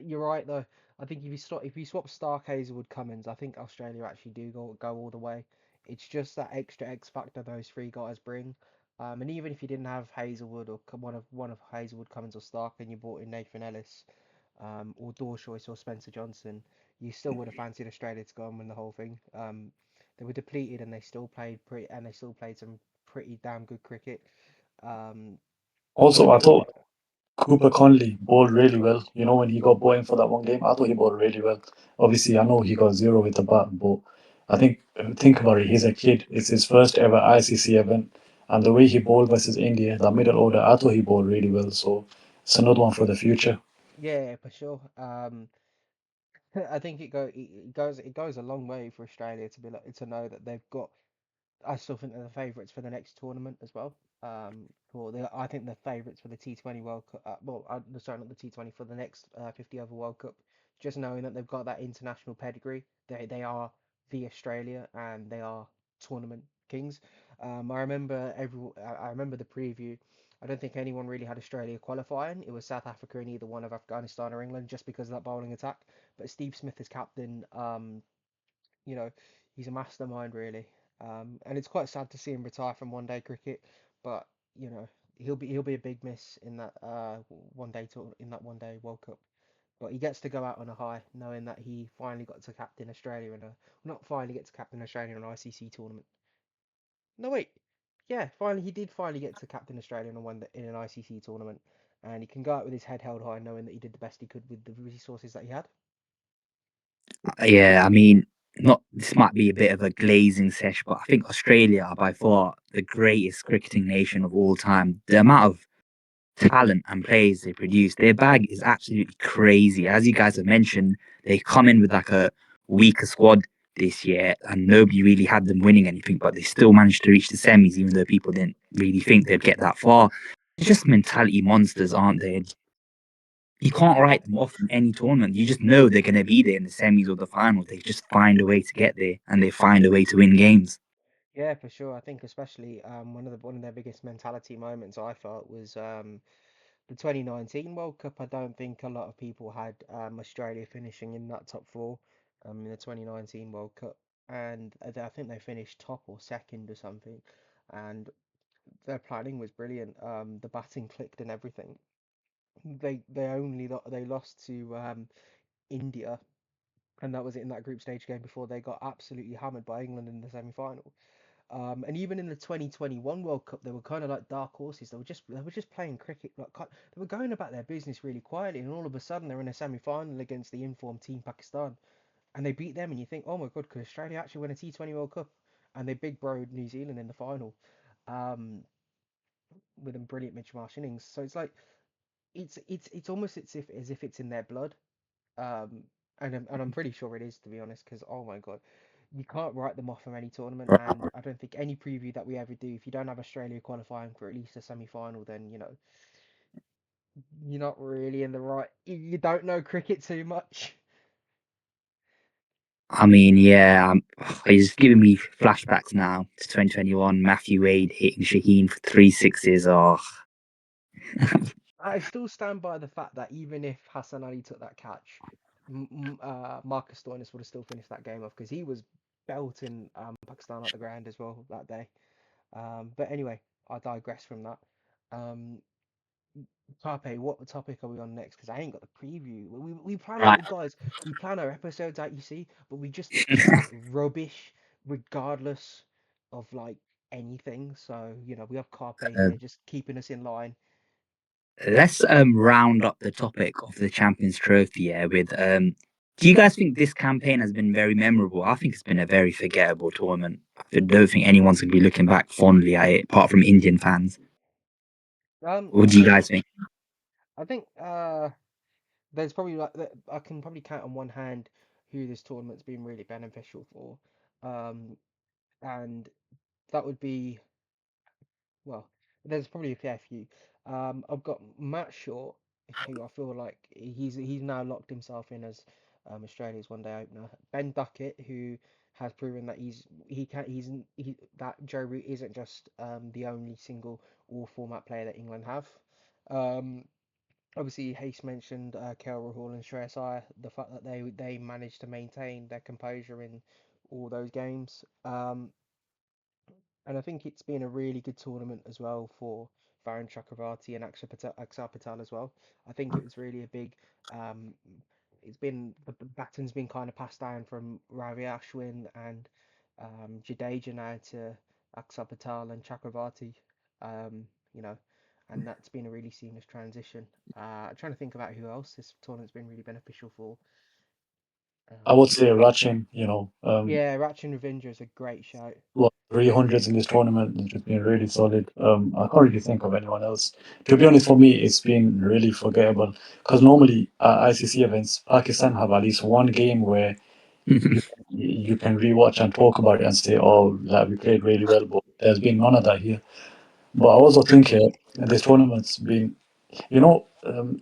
You're right though. I think if you swap Stark, Hazelwood, Cummins, I think Australia actually do go all the way. It's just that extra X factor those three guys bring. And even if you didn't have Hazelwood or one of Hazelwood, Cummins, or Stark, and you brought in Nathan Ellis, or Dawshois or Spencer Johnson, you still would have fancied Australia to go and win the whole thing. They were depleted and they still played some pretty damn good cricket. Um, Also, but I thought Cooper Conley bowled really well. You know, when he got bowling for that one game, I thought he bowled really well. Obviously, I know he got zero with the bat, but I think about it, he's a kid. It's his first ever ICC event, and the way he bowled versus India, that middle order, I thought he bowled really well. So it's another one for the future. Yeah, for sure. I think it goes a long way for Australia to be like to know that they've got. I still think they're the favourites for the next tournament as well. I think they're favourites for the T20 World Cup. Sorry, not the T20, for the next 50 over World Cup. Just knowing that they've got that international pedigree, they are the Australia and they are tournament kings. I remember the preview. I don't think anyone really had Australia qualifying. It was South Africa and either one of Afghanistan or England just because of that bowling attack. But Steve Smith is captain. You know, he's a mastermind really. And it's quite sad to see him retire from one day cricket, but you know, he'll be a big miss in that one day tour in that one day World Cup. But he gets to go out on a high, knowing that he finally got to captain Australia in a not finally get to captain Australia in an ICC tournament. No wait, yeah, finally he did finally get to captain Australia in a one in an ICC tournament, and he can go out with his head held high, knowing that he did the best he could with the resources that he had. Yeah, I mean, not this might be a bit of a glazing sesh, but I think Australia are by far the greatest cricketing nation of all time. The amount of talent and players they produce, their bag is absolutely crazy. As you guys have mentioned, they come in with like a weaker squad this year, and nobody really had them winning anything, but they still managed to reach the semis, even though people didn't really think they'd get that far. They're just mentality monsters, aren't they? You can't write them off in any tournament. You just know they're going to be there in the semis or the final. They just find a way to get there and they find a way to win games. Yeah, for sure. I think especially one of their biggest mentality moments I felt was the 2019 World Cup. I don't think a lot of people had Australia finishing in that top four in the 2019 World Cup, and I think they finished top or second or something, and their planning was brilliant. The batting clicked and everything. They lost to India, and that was it in that group stage game before they got absolutely hammered by England in the semi-final. And even in the 2021 World Cup, they were kind of like dark horses. They were just playing cricket like they were going about their business really quietly, and all of a sudden they're in a semi-final against the informed team Pakistan, and they beat them, and you think, oh my God, could Australia actually win a T20 World Cup? And they big broed New Zealand in the final, um, with a brilliant Mitch Marsh innings. So it's like it's almost as if it's in their blood. Um, and I'm pretty sure it is, to be honest, because oh my God, you can't write them off from any tournament. And I don't think any preview that we ever do, if you don't have Australia qualifying for at least a semi-final, then you're not really in the right. You don't know cricket too much. I mean, yeah, it's giving me flashbacks now to 2021. Matthew Wade hitting Shaheen for three sixes. Oh, I still stand by the fact that even if Hassan Ali took that catch, Marcus Stoinis would have still finished that game off because he was belting Pakistan at the ground as well that day. But anyway, I digress from that. Um, Tape, what topic are we on next? Because I ain't got the preview. We plan right. our guys, we plan our episodes out, you see, but we just start rubbish regardless of like anything. So, we have Carpe Uh, here just keeping us in line. let's round up the topic of the Champions Trophy, yeah, with do you guys think this campaign has been very memorable? I think it's been a very forgettable tournament. I don't think anyone's going to be looking back fondly at it, apart from Indian fans. What do I you guys think think? I think there's probably I can probably count on one hand who this tournament's been really beneficial for. Um, and that would be Well, there's probably a fair few. I've got Matt Short, who I feel like he's now locked himself in as Australia's one day opener. Ben Duckett, who has proven that he can he that Joe Root isn't just the only single all format player that England have. Um, Obviously, Hayes mentioned KL Rahul and Shreyas Iyer, the fact that they managed to maintain their composure in all those games. And I think it's been a really good tournament as well for Varun Chakravarti and Akshar Patel as well. I think it was really a big. Um, it's been the baton's been kind of passed down from Ravi Ashwin and Jadeja now to Akshar Patel and Chakravarti. You know, and that's been a really seamless transition. I'm trying to think about who else this tournament's been really beneficial for. I would Um, say Ratchin, yeah, Ratchin Ravinja is a great shout. what 300s in this tournament has just been really solid. I can't really think of anyone else. To be honest, for me, it's been really forgettable because normally at ICC events, Pakistan have at least one game where you can rewatch and talk about it and say, "Oh, like we played really well," but there's been none of that here. But I also think here this tournament's been,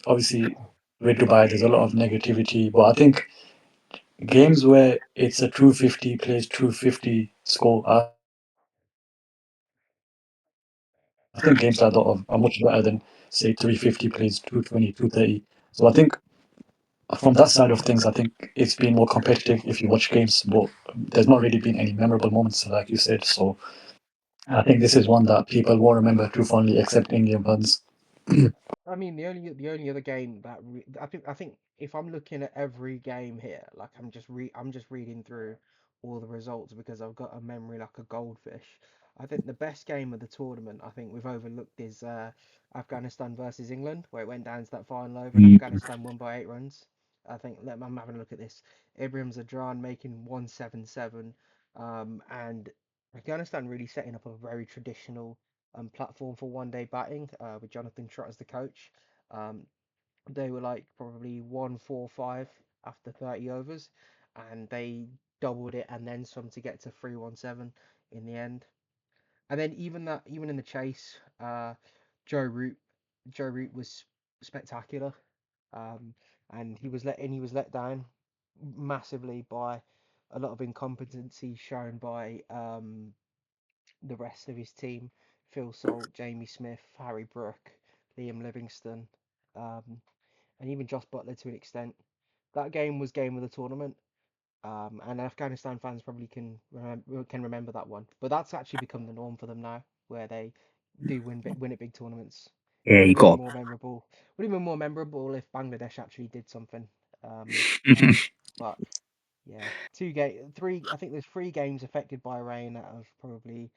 obviously with Dubai, there's a lot of negativity, but I think games where it's a 250 plays 250 score, I think games like that are much better than say 350 plays 220, 230. So I think from that side of things, I think it's been more competitive if you watch games, but there's not really been any memorable moments, like you said. So I think this is one that people won't remember too fondly, except Indian fans. I mean, the only other game that I think if I'm looking at every game here, like I'm just reading through all the results because I've got a memory like a goldfish. I think the best game of the tournament I think we've overlooked is Afghanistan versus England, where it went down to that final over and Afghanistan won by 8 runs. I'm having a look at this. Ibrahim Zadran making 177, and Afghanistan really setting up a very traditional platform for one day batting with Jonathan Trott as the coach. Um, they were like probably 145 after 30 overs, and they doubled it and then some to get to 317 in the end. And then even in the chase, Joe Root Joe Root was spectacular, um, and he was let down massively by a lot of incompetency shown by the rest of his team: Phil Salt, Jamie Smith, Harry Brook, Liam Livingston, um, and even Josh Butler to an extent. That game was game of the tournament, and Afghanistan fans probably can remember that one. But that's actually become the norm for them now, where they do win at big tournaments. Yeah, Would you have been got. more memorable. Would have been more memorable if Bangladesh actually did something. Um, but yeah, three. I think there's three games affected by rain out of probably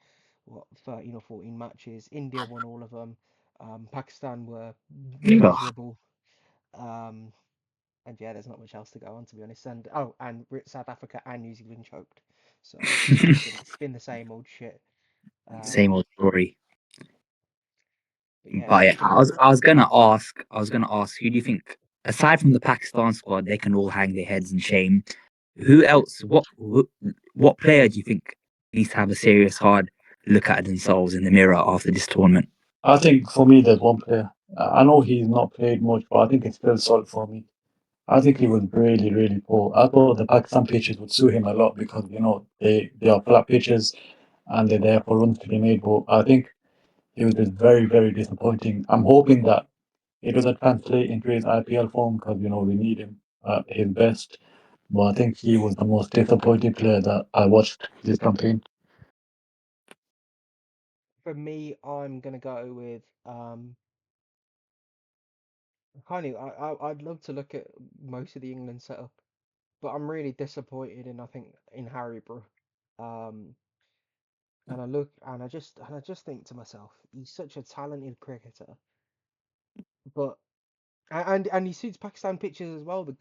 what 13 or 14 matches. India won all of them. Pakistan were Ugh. miserable. Um, and yeah, there's not much else to go on to be honest. And South Africa and New Zealand choked. So it's been the same old shit. Same Um, old story. but yeah, But yeah, thinking. I was gonna ask, who do you think, aside from the Pakistan squad, they can all hang their heads in shame? Who else? What player do you think needs to have a serious hard look at themselves in the mirror after this tournament? I think for me, there's one player. I know he's not played much, but I think it's still solid for me. I think he was really, really poor. I thought the Pakistan pitches would suit him a lot because they are flat pitches and they're there for runs to be made. But I think he was just very, very disappointing. I'm hoping that it doesn't translate into his IPL form because we need him at his best. But I think he was the most disappointing player that I watched this campaign. For me, I'm gonna go with kind of. I'd love to look at most of the England setup, but I'm really disappointed in I think in Harry Brook. Um, and I just think to myself, he's such a talented cricketer, but and he suits Pakistan pitches as well. The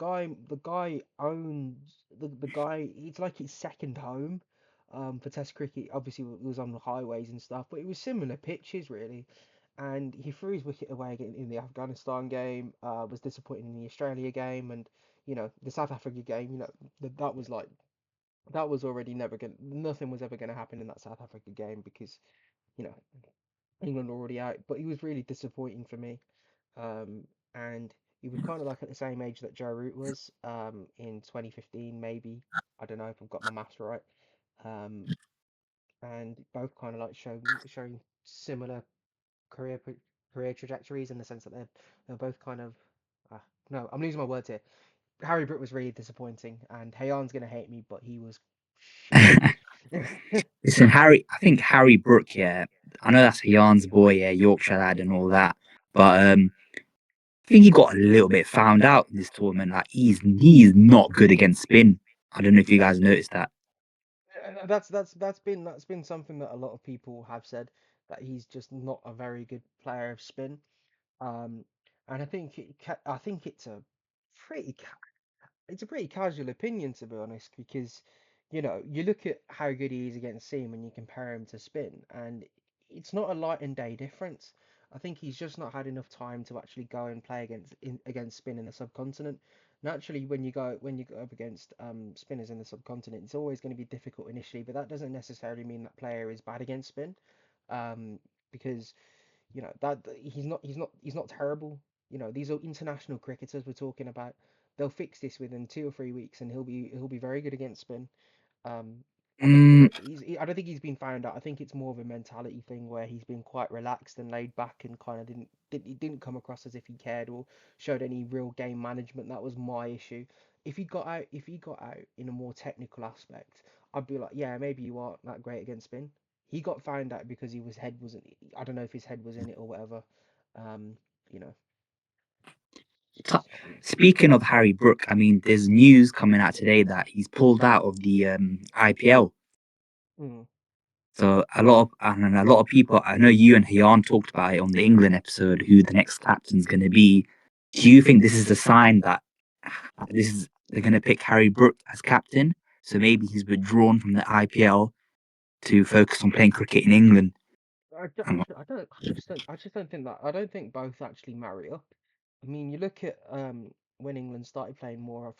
guy owns the guy. It's like his second home. For Test cricket, obviously it was on the highways and stuff, but it was similar pitches really. And he threw his wicket away again in the Afghanistan game. Was disappointing in the Australia game, and the South Africa game. That was already never going. Nothing was ever going to happen in that South Africa game because you know England were already out. But he was really disappointing for me. And he was kind of like at the same age that Joe Root was in 2015, maybe. I don't know if I've got my maths right. Um, and both kind of like showing similar career pro- career trajectories in the sense that they're both kind of. Uh, no, I'm losing my words here. Harry Brook was really disappointing, and Hayan's gonna hate me, but he was shit. Listen, I think Harry Brook, yeah, I know that's Jan's boy, yeah, Yorkshire lad and all that, but I think he got a little bit found out in this tournament. Like he's not good against spin. I don't know if you guys noticed that. That's been something that a lot of people have said. that he's just not a very good player of spin. Um, and I think pretty it's a pretty casual opinion, to be honest, because you look at how good he is against seam and you compare him to spin, and it's not a light and day difference. I think he's just not had enough time to actually go and play against spin in the subcontinent. Naturally, when you go up against spinners in the subcontinent, it's always going to be difficult initially, but that doesn't necessarily mean that player is bad against spin, um, because he's not terrible. These are international cricketers we're talking about. They'll fix this within 2 or 3 weeks, and he'll be very good against spin. Um, I think Mm, I don't think he's been found out. I think it's more of a mentality thing where he's been quite relaxed and laid back and kind of he didn't come across as if he cared or showed any real game management. That was my issue. If he got out in a more technical aspect, I'd be like, yeah, maybe you aren't that great against spin. He got found out because his head wasn't. I don't know if his head was in it or whatever. Um, you know. t- So, Speaking of Harry Brook, I mean, there's news coming out today that he's pulled out of the IPL. mm. So a lot of people, I know you and Hiyan talked about it on the England episode, who the next captain's going to be. Do you think this is a sign that they're going to pick Harry Brook as captain? So maybe he's withdrawn from the IPL to focus on playing cricket in England. Um, I just don't think that. I don't think both actually marry up. I mean, you look at when England started playing more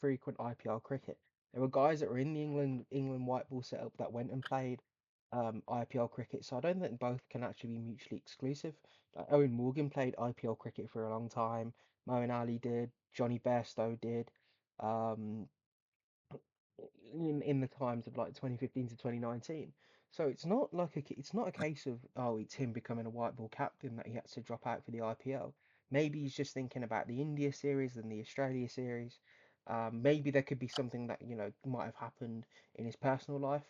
frequent IPL cricket. There were guys that were in the England white ball setup that went and played IPL cricket. So I don't think both can actually be mutually exclusive. Like Owen Morgan played IPL cricket for a long time. Moeen Ali did. Johnny Bairstow did. Um, in the times of like 2015 to 2019. So it's not a case of, oh, it's him becoming a white ball captain that he had to drop out for the IPL. Maybe he's just thinking about the India series and the Australia series. Maybe there could be something that might have happened in his personal life.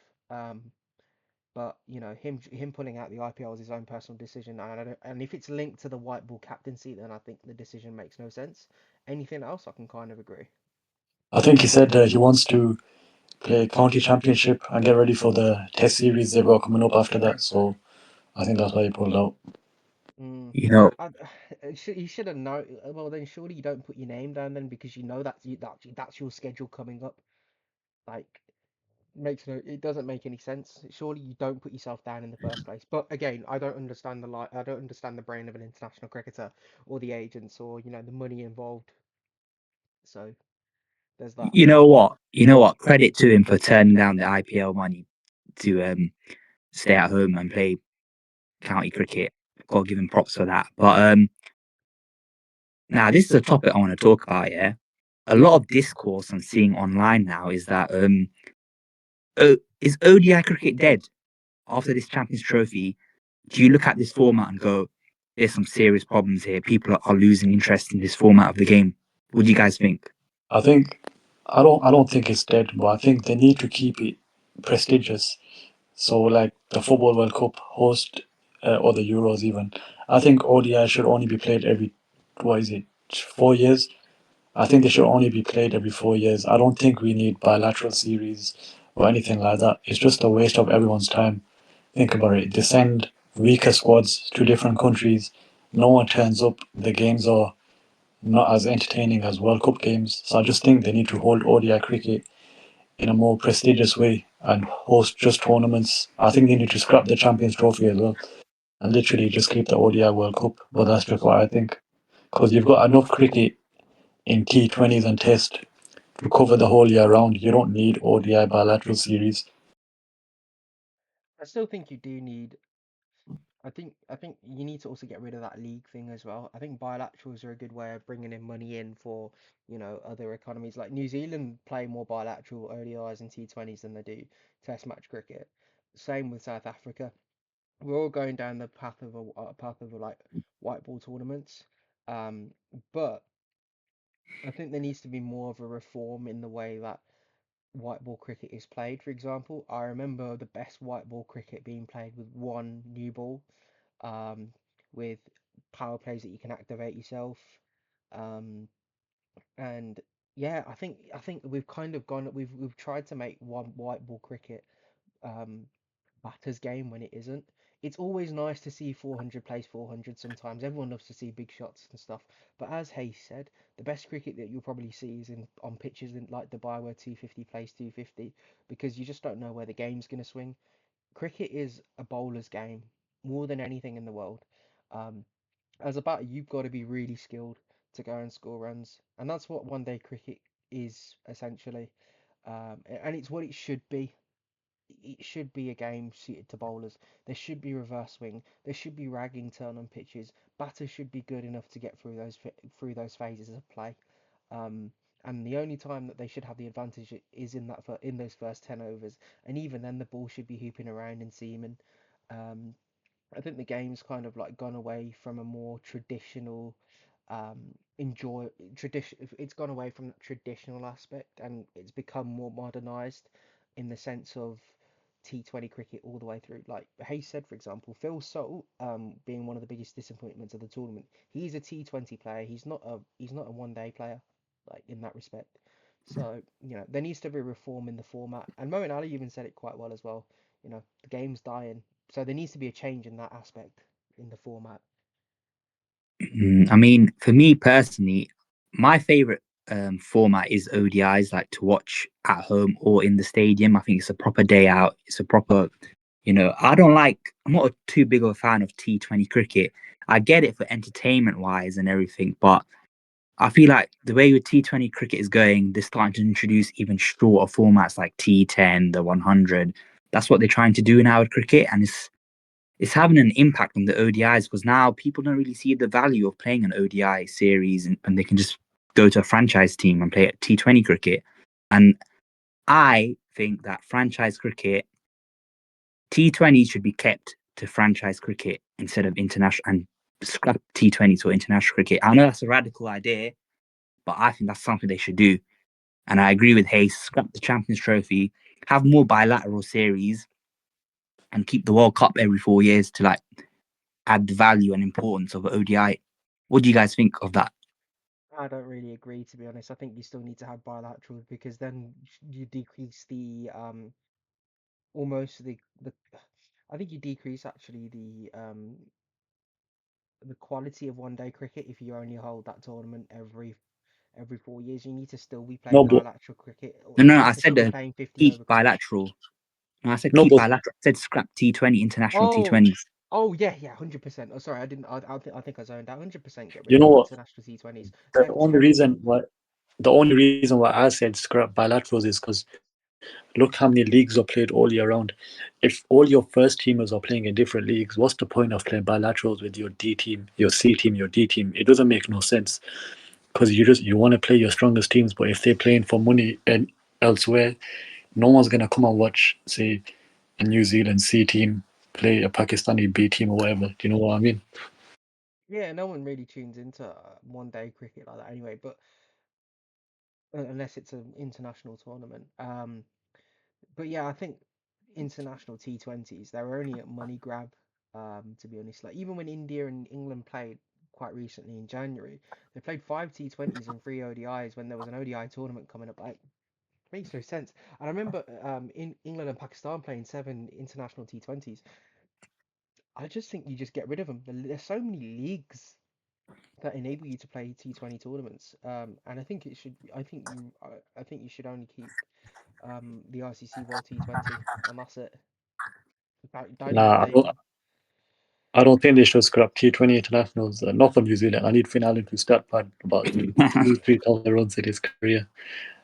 But him pulling out the IPL is his own personal decision, and and if it's linked to the white ball captaincy, then I think the decision makes no sense. Anything else, I can kind of agree. I think he said he wants to play county championship and get ready for the test series they've got coming up after that. So I think that's why he pulled out. Mm. you know, I, he should have known. Well, then surely you don't put your name down then because you know that's your schedule coming up. Like it doesn't make any sense. Surely you don't put yourself down in the first place. But again, I don't understand the brain of an international cricketer or the agents or the money involved. So there's that. you know what? Credit to him for turning down the IPL money to stay at home and play county cricket. Got to give him props for that. But now this is a topic I want to talk about. Yeah, a lot of discourse I'm seeing online now is that is ODI cricket dead after this Champions Trophy? Do you look at this format and go, "There's some serious problems here. People are losing interest in this format of the game." What do you guys think? I think I don't think it's dead, but I think they need to keep it prestigious. So like the Football World Cup host or the Euros even. I think ODI should only be played every what is it 4 years. I think they should only be played every 4 years. I don't think we need bilateral series or anything like that. It's just a waste of everyone's time. Think about it. They send weaker squads to different countries. No one turns up. The games are not as entertaining as World Cup games. So I just think they need to hold ODI cricket in a more prestigious way and host just tournaments. I think they need to scrap the Champions Trophy as well and literally just keep the ODI World Cup. But that's just what I think. Because you've got enough cricket in T20s and Test to cover the whole year round. You don't need ODI bilateral series. I still think you do need. I think you need to also get rid of that league thing as well. I think bilaterals are a good way of bringing in money in for, other economies. Like New Zealand play more bilateral ODIs and T20s than they do Test match cricket. Same with South Africa. We're all going down the path of like white ball tournaments. Um, but I think there needs to be more of a reform in the way that white ball cricket is played. For example, I remember the best white ball cricket being played with one new ball, um, with power plays that you can activate yourself. Um, and yeah, I think we've kind of gone we've tried to make one white ball cricket um batter's game when it isn't. it's always nice to see 400 place 400 sometimes. Everyone loves to see big shots and stuff. But as Hayes said, the best cricket that you'll probably see is in on pitches in like Dubai where 250 plays 250 because you just don't know where the game's going to swing. Cricket is a bowler's game more than anything in the world. Um, as a batter, you've got to be really skilled to go and score runs, and that's what one day cricket is essentially. And it's what it should be. It should be a game suited to bowlers. There should be reverse swing. There should be ragging turn on pitches. Batters should be good enough to get through those phases of play. Um, and the only time that they should have the advantage is in those first 10 overs. And even then, the ball should be hooping around and seaming. Um, I think the game's kind of like gone away from a more traditional enjoy tradition. It's gone away from that traditional aspect and it's become more modernized in the sense of T20 cricket all the way through. Like Hayes said, for example, Phil Salt, being one of the biggest disappointments of the tournament, he's a T20 player. He's not a one day player, like in that respect. So, there needs to be reform in the format. And Moeen Ali even said it quite well as well. The game's dying. So there needs to be a change in that aspect in the format. I mean, for me personally, my favorite format is ODIs, like to watch at home or in the stadium. I think it's a proper day out. It's a proper, I'm not too big of a fan of T20 cricket. I get it for entertainment wise and everything, but I feel like the way with T20 cricket is going, they're starting to introduce even shorter formats like T10, the 100. That's what they're trying to do now with cricket, and it's having an impact on the ODIs because now people don't really see the value of playing an ODI series and they can just go to a franchise team and play at T20 cricket. And I think that franchise cricket, T20 should be kept to franchise cricket instead of international and scrap T20 to international cricket. I know that's a radical idea, but I think that's something they should do. And I agree with Hayes, scrap the Champions Trophy, have more bilateral series, and keep the World Cup every 4 years to like add the value and importance of ODI. What do you guys think of that? I don't really agree, to be honest. I think you still need to have bilaterals because then you decrease the almost the I think you decrease actually the quality of one day cricket if you only hold that tournament every 4 years. You need to still be playing No, but bilateral cricket, or No, you no, I need to still said be playing 50 keep over cricket. bilateral. No, I said no, keep but bilateral. I said scrap T20, international Oh, T20s. oh yeah, yeah, 100%. Oh, sorry, I didn't. I think I zoned out. 100% get rid you of know the what? international T20s. The only Scrap them. reason why the only reason why I said scrap bilaterals is because look how many leagues are played all year round. If all your first teamers are playing in different leagues, what's the point of playing bilaterals with your D team, your C team, your D team? It doesn't make no sense because you want to play your strongest teams, but if they're playing for money and elsewhere, no one's gonna come and watch, say, a New Zealand C team play a Pakistani B team or whatever. Do you know what I mean? Yeah, no one really tunes into one day cricket like that anyway, but unless it's an international tournament. But yeah, I think international T20s, they're only a money grab, to be honest. Like even when India and England played quite recently in January, they played five T20s and three ODIs when there was an ODI tournament coming up. Like makes no sense. And I remember in England and Pakistan playing seven international T20s. I just think you just get rid of them. There's so many leagues that enable you to play T20 tournaments. And I think it should. I think you should only keep the ICC World T20, and that's it. Don't even Nah, play them. I don't think they should scrap T20 internationals. Not for New Zealand. I need Finn Allen to start by about 2,000-3,000 runs in his career.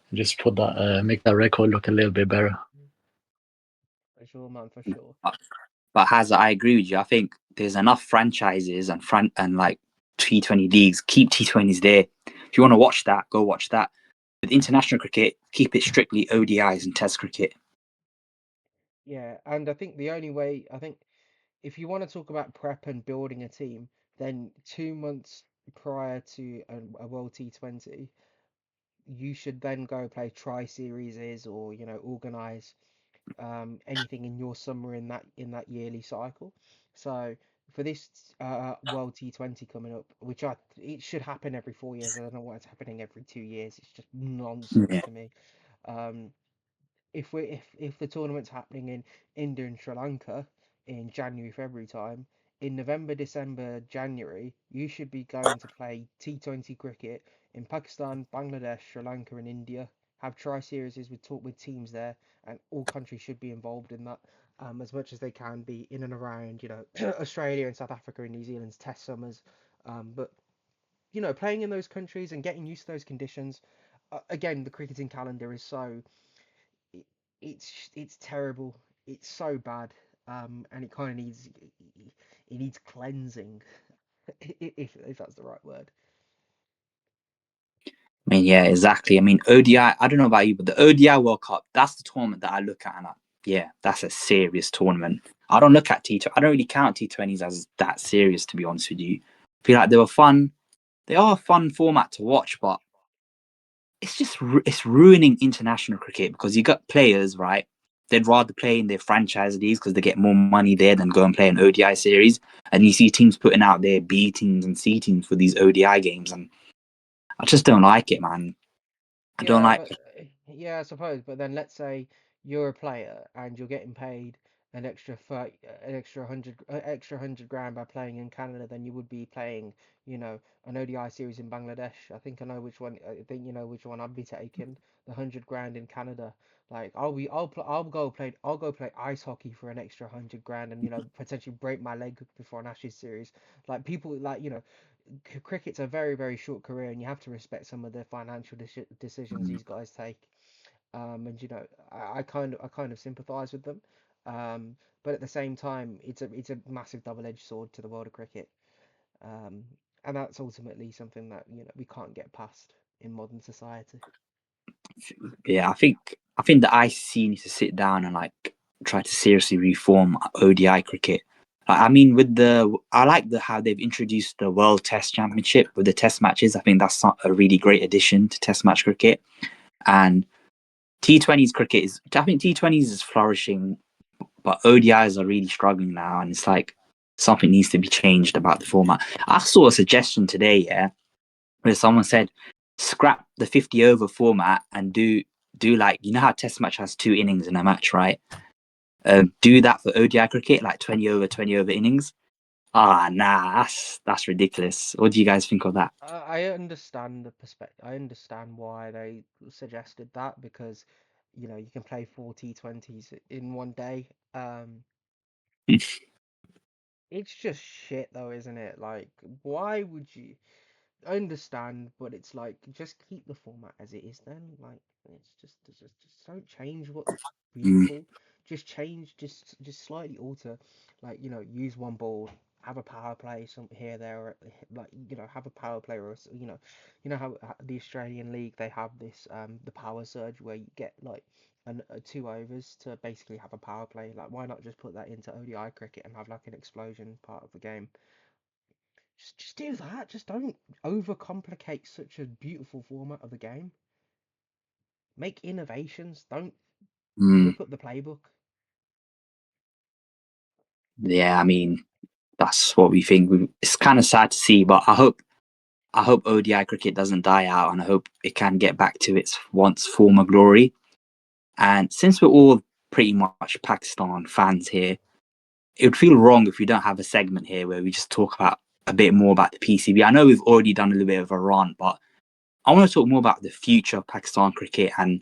And just put that, make that record look a little bit better. For sure, man, for sure. But Hazard, I agree with you. I think there's enough franchises and like T20 leagues. Keep T20s there. If you want to watch that, go watch that. With international cricket, keep it strictly ODIs and Test cricket. Yeah, and I think the only way, I think if you want to talk about prep and building a team, then 2 months prior to a World T20, you should then go play tri-series or organize anything in your summer in that yearly cycle. So for this World T20 coming up, which it should happen every 4 years. I don't know why it's happening every 2 years. It's just nonsense Yeah. to me. Um, if the tournament's happening in India and Sri Lanka, in January, February time. In November, December, January, you should be going to play T20 cricket in Pakistan, Bangladesh, Sri Lanka, and India. Have tri-series with talk with teams there, and all countries should be involved in that as much as they can be in and around, Australia and South Africa and New Zealand's test summers. But playing in those countries and getting used to those conditions. Again, the cricketing calendar is so it, it's terrible. It's so bad, and it kind of needs cleansing, if that's the right word. I mean, yeah, exactly. I mean, ODI, I don't know about you, but the ODI World Cup, that's the tournament that I look at and yeah, that's a serious tournament. I don't look at T20, I don't really count T20s as that serious, to be honest with you. I feel like they were fun. They are a fun format to watch, but it's just, it's ruining international cricket because you got players, right? They'd rather play in their franchise leagues because they get more money there than go and play an ODI series. And you see teams putting out their B teams and C teams for these ODI games. And I just don't like it, man. I don't Yeah, like. but yeah, I suppose. But then let's say you're a player and you're getting paid an extra 30, extra 100 grand by playing in Canada than you would be playing, an ODI series in Bangladesh. I think I know which one. I think you know which one I'd be taking. The 100 grand in Canada. Like I'll go play ice hockey for an extra 100 grand and potentially break my leg before an Ashes series. Like people like cricket's a very very short career and you have to respect some of the financial decisions these guys take, and I kind of sympathize with them, but at the same time it's a massive double-edged sword to the world of cricket, um, and that's ultimately something that we can't get past in modern society. Yeah, I think the ICC needs to sit down and like try to seriously reform ODI cricket. I mean, I like the how they've introduced the World Test Championship with the Test matches. I think that's a really great addition to Test match cricket. And T20s cricket is, I think T20s is flourishing, but ODIs are really struggling now, and it's like something needs to be changed about the format. I saw a suggestion today, yeah, where someone said scrap the 50 over format and do like, how Test match has 2 innings in a match, right? Do that for ODI cricket, like 20 over innings. Ah, nah, that's ridiculous. What do you guys think of that? I understand the perspective. I understand why they suggested that because you can play 4 T20s in one day. It's just shit though, isn't it? Like, why would you? I understand, but it's like just keep the format as it is then. Like, it's just don't change what's Mm, beautiful. Just change, just slightly alter. Like, use one ball, have a power play, some here there, or like have a power play, or how the Australian League they have this the power surge where you get like 2 overs to basically have a power play. Like, why not just put that into ODI cricket and have like an explosion part of the game? Just do that. Just don't overcomplicate such a beautiful format of the game. Make innovations. Don't mm, rip up the playbook. yeah, I mean, that's what we think. It's kind of sad to see, but I hope ODI cricket doesn't die out, and I hope it can get back to its once former glory. And since we're all pretty much Pakistan fans here, it would feel wrong if we don't have a segment here where we just talk about a bit more about the PCB. I know we've already done a little bit of a rant, but I want to talk more about the future of Pakistan cricket and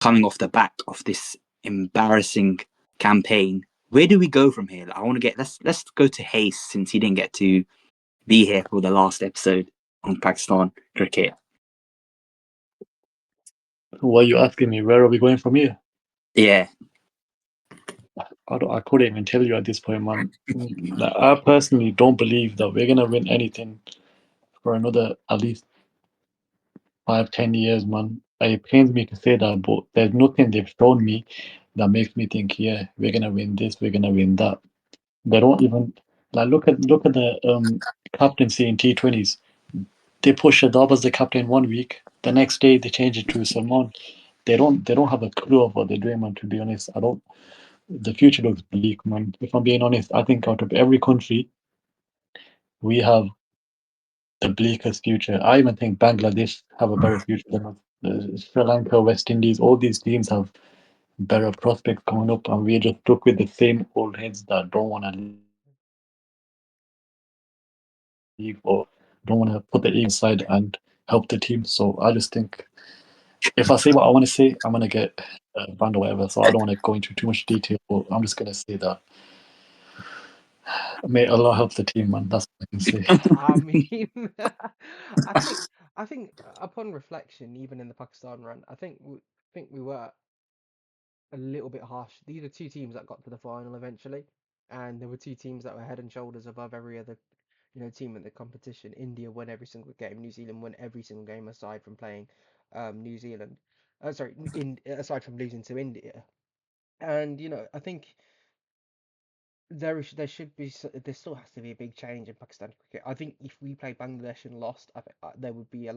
coming off the back of this embarrassing campaign. Where do we go from here? I want to get let's go to Hayes since he didn't get to be here for the last episode on Pakistan cricket. Why are you asking me? Where are we going from here? Yeah. I couldn't even tell you at this point, man. Like, I personally don't believe that we're gonna win anything for another at least 5, 10 years, man. It pains me to say that, but there's nothing they've shown me that makes me think, yeah, we're gonna win this, we're gonna win that. They don't even like look at the captaincy in T20s. They push Shadab as the captain one week. The next day they change it to Salman. They don't have a clue of what they're doing, man. To be honest, I don't. The future looks bleak, man. If I'm being honest, I think out of every country, we have the bleakest future. I even think Bangladesh have a better future than us. Sri Lanka, West Indies, all these teams have better prospects coming up, and we just stuck with the same old heads that don't want to leave or don't want to put the ego aside and help the team. So I just think if I say what I want to say, I'm gonna get banned or whatever. So I don't want to go into too much detail. But I'm just gonna say that may Allah help the team, man. That's what I can say. I mean, I think upon reflection, even in the Pakistan run, think we were a little bit harsh. These are two teams that got to the final eventually, and there were two teams that were head and shoulders above every other, team in the competition. India won every single game. New Zealand won every single game aside from playing New Zealand. Sorry, in aside from losing to India. And I think there should be there still has to be a big change in Pakistan cricket. I think if we played Bangladesh and lost, I think there would be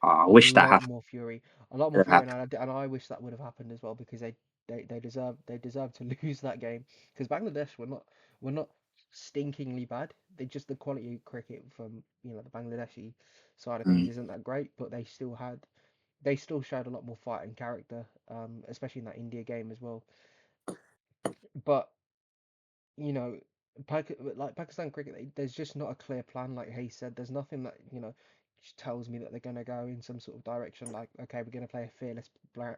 I a wish that lot happened. more fury, a lot more That fury, happened. and I wish that would have happened as well because they deserve to lose that game because Bangladesh were not stinkingly bad. They just the quality of cricket from the Bangladeshi side of things Mm. isn't that great, but they still showed a lot more fight and character, especially in that India game as well. But you know, like Pakistan cricket, there's just not a clear plan. Like Hayes said, there's nothing that just tells me that they're gonna go in some sort of direction. Like, okay, we're gonna play a fearless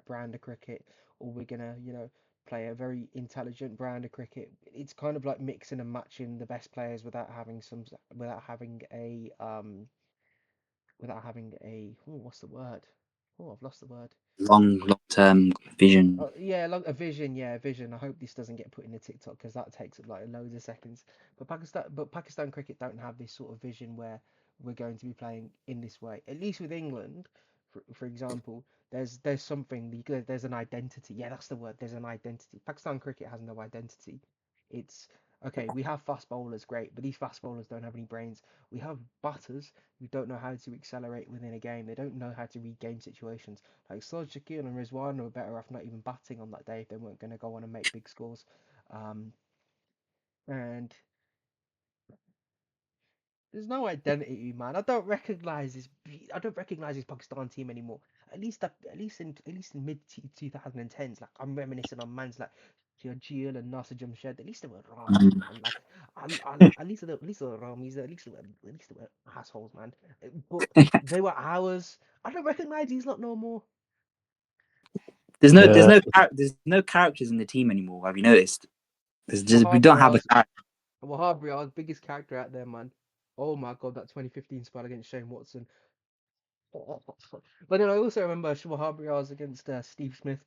brand of cricket, or we're gonna play a very intelligent brand of cricket. It's kind of like mixing and matching the best players without having a what's the word? Oh, I've lost the word. Long term vision. Yeah, like a vision. Yeah, a vision. I hope this doesn't get put in the TikTok because that takes up like loads of seconds. Pakistan cricket don't have this sort of vision where we're going to be playing in this way. At least with England, for example, there's something there's an identity. Yeah, that's the word. There's an identity. Pakistan cricket has no identity. It's okay. We have fast bowlers, great, but these fast bowlers don't have any brains. We have batters who don't know how to accelerate within a game. They don't know how to read game situations. Like Soj Shakir and Rizwan were better off not even batting on that day if they weren't going to go on and make big scores. Um, and there's no identity, man. I don't recognize this Pakistan team anymore. At least in mid 2010s, like I'm reminiscing on man's like Jil and Nasser Jamshed. At least they were Ramis, Mm. man. Like at least they were Ramis. At least they were assholes, man. But they were ours. I don't recognize these lot no more. Yeah, There's no characters in the team anymore. Have you noticed? We Wahab don't have a Riaz, character. Wahab Riaz, biggest character out there, man. Oh my god, that 2015 spell against Shane Watson. But then I also remember Wahab Riaz against Steve Smith,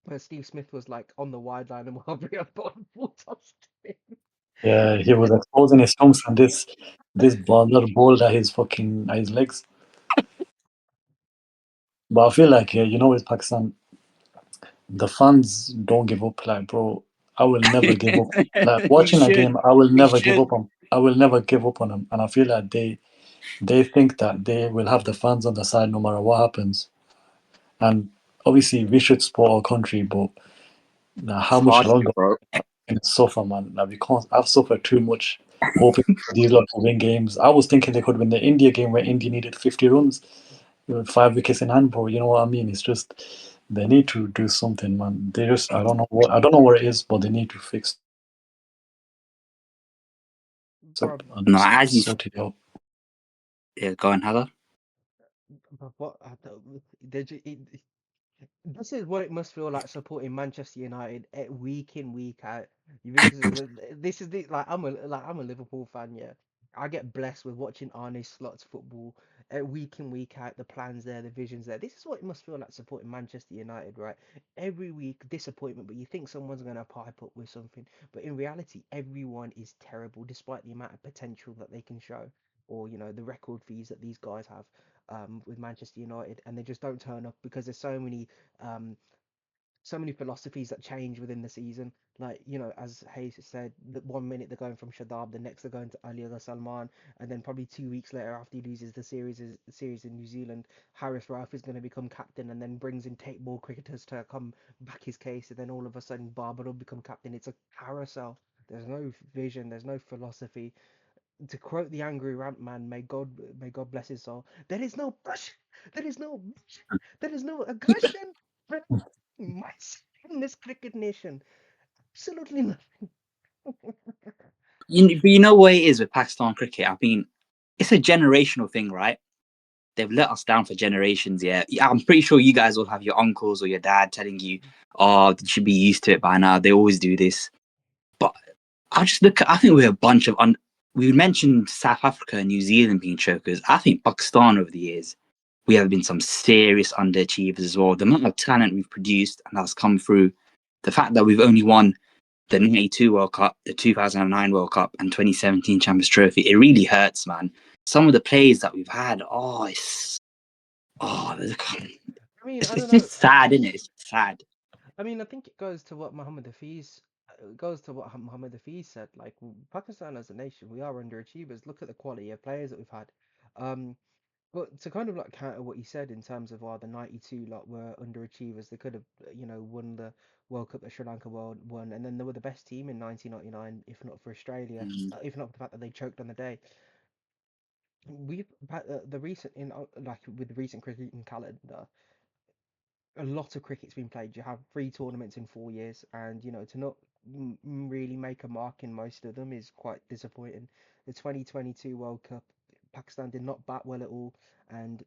where Steve Smith was like on the wide line and Wahab Riaz got a full toss to him. yeah, he was exposing his stumps, and this baller bowled at his fucking at his legs. But I feel like, yeah, with Pakistan, the fans don't give up. Like, bro, I will never give up. Like You watching a should. game, I will You never give should. up on. I will never give up on them, and I feel like they think that they will have the fans on the side no matter what happens. And obviously, we should support our country, but It's how much hard to, longer bro. can I suffer, man? Like, we can't. I've suffered too much hoping for these lot to win games. I was thinking they could win the India game where India needed 50 runs, with 5 wickets in hand, bro. You know what I mean? It's just they need to do something, man. They just I don't know what it is, but they need to fix up and Bro, No, sort it out. yeah, go on, Heather. but what? This is what it must feel like supporting Manchester United week in week out. This is the like I'm a Liverpool fan, yeah. I get blessed with watching Arne Slot's football week in week out. The plans there, the visions there. This is what it must feel like supporting Manchester United, right? Every week disappointment, but you think someone's gonna pipe up with something, but in reality, everyone is terrible despite the amount of potential that they can show, or the record fees that these guys have with Manchester United, and they just don't turn up because there's um, so many philosophies that change within the season. Like, as Hayes said, that 1 minute they're going from Shadab, the next they're going to Ali Salman, and then probably 2 weeks later, after he loses the series in New Zealand, Harris Rauf is going to become captain, and then brings in Tate Ball cricketers to come back his case, and then all of a sudden Barber will become captain. It's a carousel. There's no vision. There's no philosophy. To quote the angry rant man, may God bless his soul. There is no passion. There is no there is no aggression. Massive in this cricket nation. Absolutely nothing. But you know what it is with Pakistan cricket? I mean, it's a generational thing, right? They've let us down for generations. Yeah, I'm pretty sure you guys all have your uncles or your dad telling you, "Oh, you should be used to it by now. They always do this." But I just look. I think we're a bunch of. We mentioned South Africa and New Zealand being chokers. I think Pakistan over the years, we have been some serious underachievers as well. The amount of talent we've produced and that's come through, the fact that we've only won the 92 World Cup, the 2009 World Cup, and 2017 Champions Trophy, it really hurts, man. Some of the plays that we've had, oh, I mean, I it's don't know. just sad, isn't it? It's sad. I mean, I think it goes to what Muhammad Hafiz said. Like Pakistan as a nation, we are underachievers. Look at the quality of players that we've had. Um, but to kind of like counter what he said in terms of the 92 lot were underachievers. They could have, won the World Cup that Sri Lanka world won, and then they were the best team in 1999, if not for Australia, Mm. if not for the fact that they choked on the day. The recent in like with the recent cricketing calendar, a lot of cricket's been played. You have 3 tournaments in 4 years, and to not really make a mark in most of them is quite disappointing. The 2022 World Cup, Pakistan did not bat well at all, and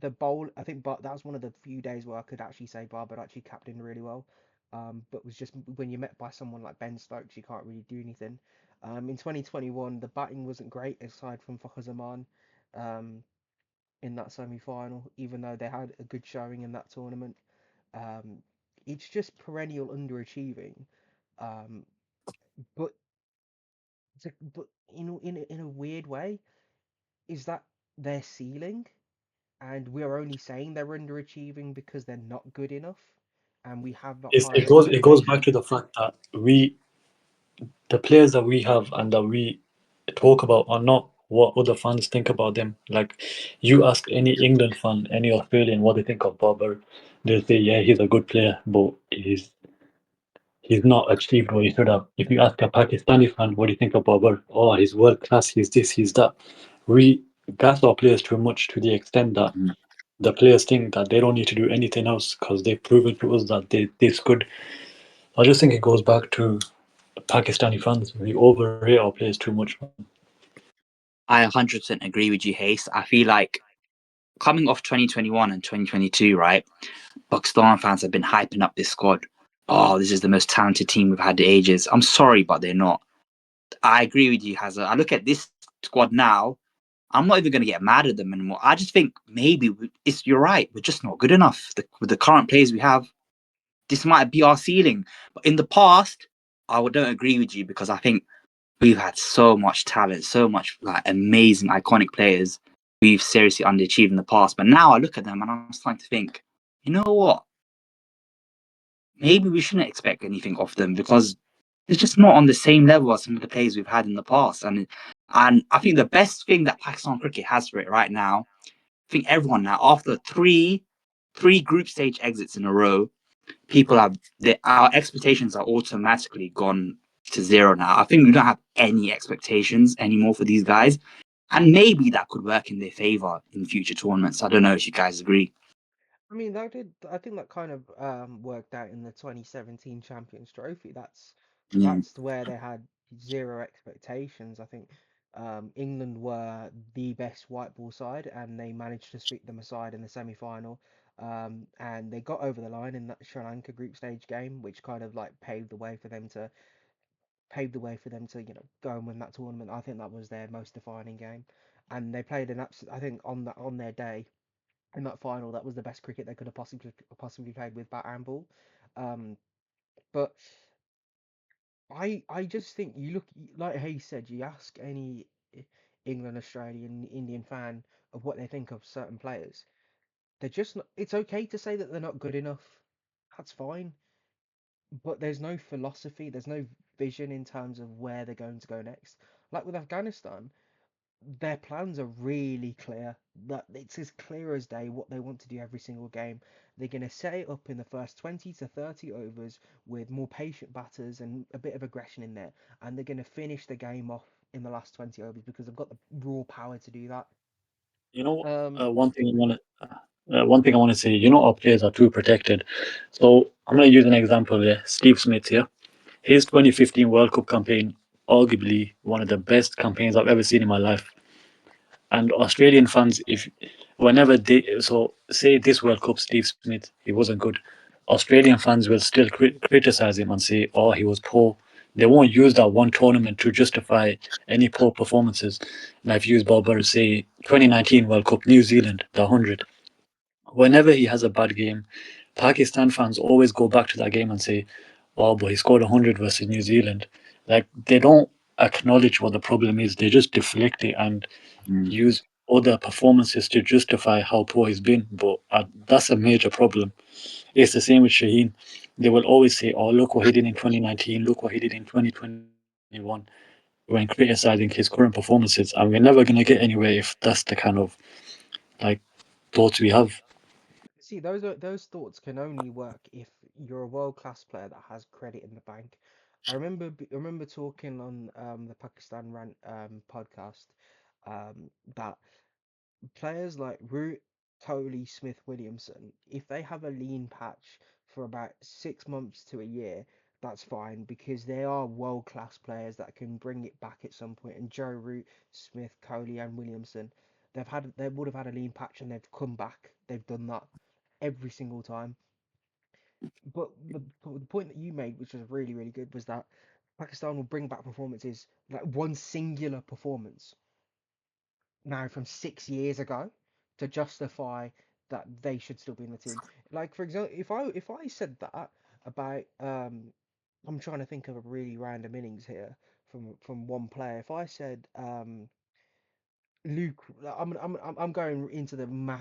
the bowl. I think, but that was one of the few days where I could actually say Barber actually captained really well. But was just when you're met by someone like Ben Stokes, you can't really do anything. In 2021, the batting wasn't great aside from Fakhar Zaman. Um, in that semi-final, even though they had a good showing in that tournament. Um, it's just perennial underachieving. Um, but but in a weird way, is that their ceiling, and we're only saying they're underachieving because they're not good enough, and we have not high It goes back expectations. to the fact that the players that we have and that we talk about are not what other fans think about them. Like, you ask any England fan, any Australian, what they think of Barber, they'll say, yeah, he's a good player, but he's not achieved what he should have. If you ask a Pakistani fan, what do you think of Barber? Oh, he's world class, he's this, he's that. We gas our players too much to the extent that Mm. the players think that they don't need to do anything else because they've proven to us that this good. I just think it goes back to Pakistani fans. We overrate our players too much. I 100% agree with you, Hayes. I feel like coming off 2021 and 2022, right? Pakistan fans have been hyping up this squad. Oh, this is the most talented team we've had in ages. I'm sorry, but they're not. I agree with you, Hazard. I look at this squad now. I'm not even going to get mad at them anymore. I just think maybe you're right. We're just not good enough. With the current players we have, this might be our ceiling. But in the past, don't agree with you because I think we've had so much talent, so much like amazing, iconic players. We've seriously underachieved in the past. But now I look at them and I'm starting to think, you know what? Maybe we shouldn't expect anything of them because it's just not on the same level as some of the players we've had in the past. And I think the best thing that Pakistan cricket has for it right now, I think everyone now, after three group stage exits in a row, people have our expectations are automatically gone to zero now. I think we don't have any expectations anymore for these guys. And maybe that could work in their favor in future tournaments. I don't know if you guys agree. I mean, that did. I think that kind of worked out in the 2017 Champions Trophy. Mm. That's where they had zero expectations. I think England were the best white ball side, and they managed to sweep them aside in the semi-final. And they got over the line in that Sri Lanka group stage game, which kind of like paved the way for them to go and win that tournament. I think that was their most defining game, and they played an absolute. I think on their day in that final, that was the best cricket they could have possibly played with bat and ball. Um, but I just think you look like Hayes said, you ask any England, Australian, Indian fan of what they think of certain players. They're just not, it's okay to say that they're not good enough. That's fine. But there's no philosophy, there's no vision in terms of where they're going to go next. Like with Afghanistan, their plans are really clear. That it's as clear as day what they want to do every single game. They're going to set it up in the first 20 to 30 overs with more patient batters and a bit of aggression in there, and they're going to finish the game off in the last 20 overs because they've got the raw power to do that. You know, Um, one thing I want to One thing I want to say, our players are too protected. So I'm going to use an example here. Steve Smith here. His 2015 World Cup campaign, arguably one of the best campaigns I've ever seen in my life. And Australian fans, if whenever they so say this World Cup, Steve Smith, he wasn't good. Australian fans will still criticize him and say, "Oh, he was poor." They won't use that one tournament to justify any poor performances. And I've used Bob Burrow say 2019 World Cup, New Zealand, the 100. Whenever he has a bad game, Pakistan fans always go back to that game and say, "Oh, but he scored 100 versus New Zealand." Like they don't acknowledge what the problem is. They just deflect it and Mm. use other performances to justify how poor he's been. But that's a major problem. It's the same with Shaheen. They will always say, "Oh, look what he did in 2019. Look what he did in 2021." When criticizing his current performances, and we're never going to get anywhere if that's the kind of like thoughts we have. See, those thoughts can only work if you're a world-class player that has credit in the bank. I remember talking on the Pakistan Rant podcast that players like Root, Coley, Smith, Williamson, if they have a lean patch for about 6 months to a year, that's fine because they are world class players that can bring it back at some point. And Joe Root, Smith, Coley, and Williamson, they would have had a lean patch and they've come back. They've done that every single time. But the point that you made, which was really really good, was that Pakistan will bring back performances like one singular performance now from 6 years ago to justify that they should still be in the team. Like for example, if I said that about I'm trying to think of a really random innings here from one player. If I said Luke, I'm going into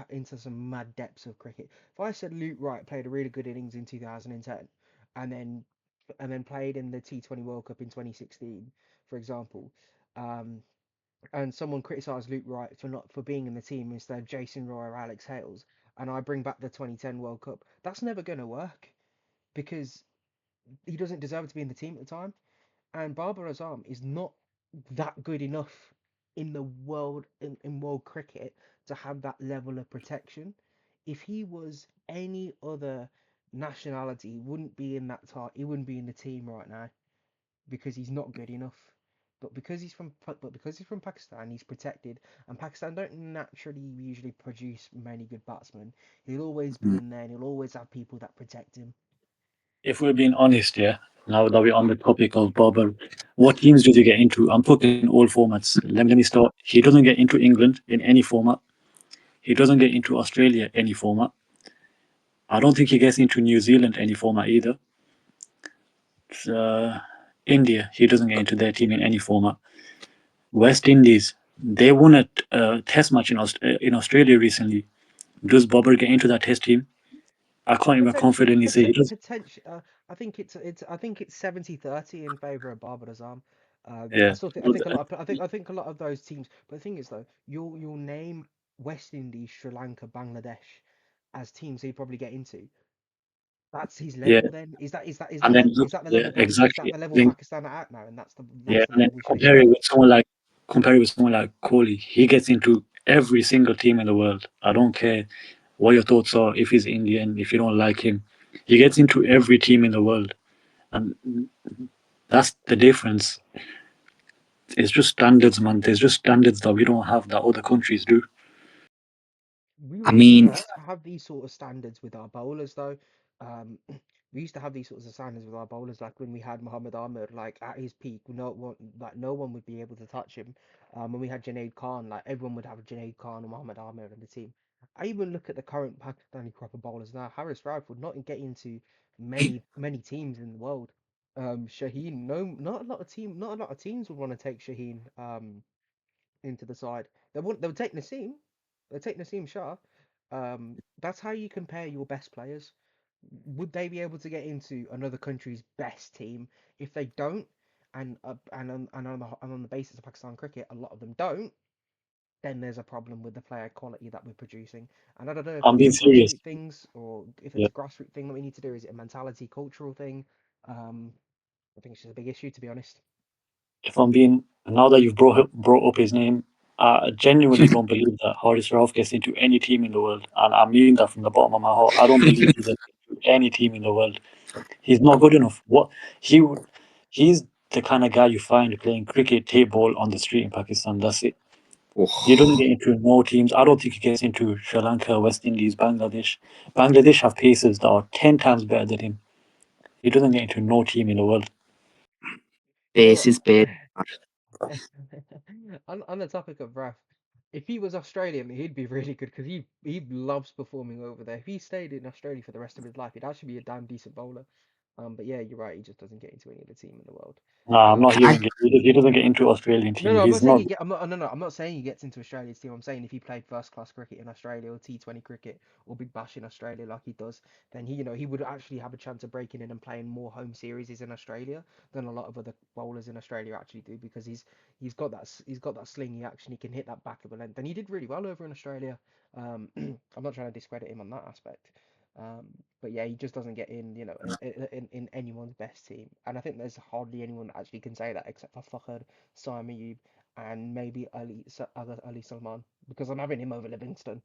into some mad depths of cricket. If I said Luke Wright played a really good innings in 2010, and then played in the T20 World Cup in 2016, for example, um, and someone criticised Luke Wright for not for being in the team instead of Jason Roy or Alex Hales, and I bring back the 2010 World Cup, that's never going to work because he doesn't deserve to be in the team at the time. And Babar Azam is not that good enough in the world in world cricket to have that level of protection. If he was any other nationality, he wouldn't be in that he wouldn't be in the team right now because he's not good enough. But because he's from Pakistan, he's protected, and Pakistan don't naturally usually produce many good batsmen. He'll always be Mm. in there, and he'll always have people that protect him. If we're being honest, yeah, now that we're on the topic of Babur, what teams does he get into? I'm talking all formats. Let me start. He doesn't get into England in any format. He doesn't get into Australia any format. I don't think he gets into New Zealand any format either. Uh, India, he doesn't get into their team in any format. West Indies, they won a test match in Australia recently. Does Babur get into that test team? I can't even confidently say he does. Potential. I think it's 70-30 in favor of Babar Azam. I Yeah. still think I think a lot of those teams. But the thing is though, you'll name West Indies, Sri Lanka, Bangladesh as teams he'd probably get into. That's his Yeah. level. Then And then is that the yeah, level is that exactly. the I level think Pakistan are at now, and yeah, that's the and then level we should expect. compare it with someone like Kohli. He gets into every single team in the world. I don't care what your thoughts are. If he's Indian, if you don't like him, he gets into every team in the world, and that's the difference. It's just standards, man. There's just standards that we don't have that other countries do. I mean, We used to have these sort of standards with our bowlers though. We used to have these sorts of standards with our bowlers, like when we had Muhammad Ahmed, like at his peak, no one would be able to touch him. When we had Junaid Khan, like everyone would have Junaid Khan or Muhammad Ahmed on the team. I even look at the current Pakistani crop of bowlers now. Harris Rauf would not get into many teams in the world. Shaheen, no, not a lot of teams would want to take Shaheen. Into the side. They would take Nassim. They'd take Nassim Shah. That's how you compare your best players. Would they be able to get into another country's best team? If they don't, and on the basis of Pakistan cricket, a lot of them don't. Then there's a problem with the player quality that we're producing. And I don't know if I'm it's being a serious. grassroots things or if Yeah. it's a grassroots thing that we need to do. Is it a mentality, cultural thing? Um, I think it's just a big issue, to be honest. If I'm being now that you've brought up his name, I genuinely don't believe that Haris Rauf gets into any team in the world, and I mean that from the bottom of my heart. I don't believe he gets into any team in the world. He's not good enough. What he would, he's the kind of guy you find playing cricket, tape ball on the street in Pakistan. That's it. He doesn't get into no teams. I don't think he gets into Sri Lanka, West Indies, Bangladesh. Bangladesh have pacers that are 10 times better than him. He doesn't get into no team in the world. This is big. On the topic of Raf, if he was Australian, he'd be really good because he loves performing over there. If he stayed in Australia for the rest of his life, he'd actually be a damn decent bowler. But yeah, you're right. He just doesn't get into any other team in the world. Nah, I'm not I, hearing it. He doesn't get into Australian No, team. no, I'm not He's saying not. he get. I'm not. No, no, I'm not saying he gets into Australia's team. I'm saying if he played first class cricket in Australia or T20 cricket or Big Bash in Australia like he does, then he would actually have a chance of breaking in and playing more home series in Australia than a lot of other bowlers in Australia actually do because he's got that slingy action. He can hit that back of a length, and he did really well over in Australia. I'm not trying to discredit him on that aspect. Um, but yeah, he just doesn't get in, in anyone's best team. And I think there's hardly anyone that actually can say that except for Fakhar, Saeed, and maybe Ali Salman because I'm having him over Livingston.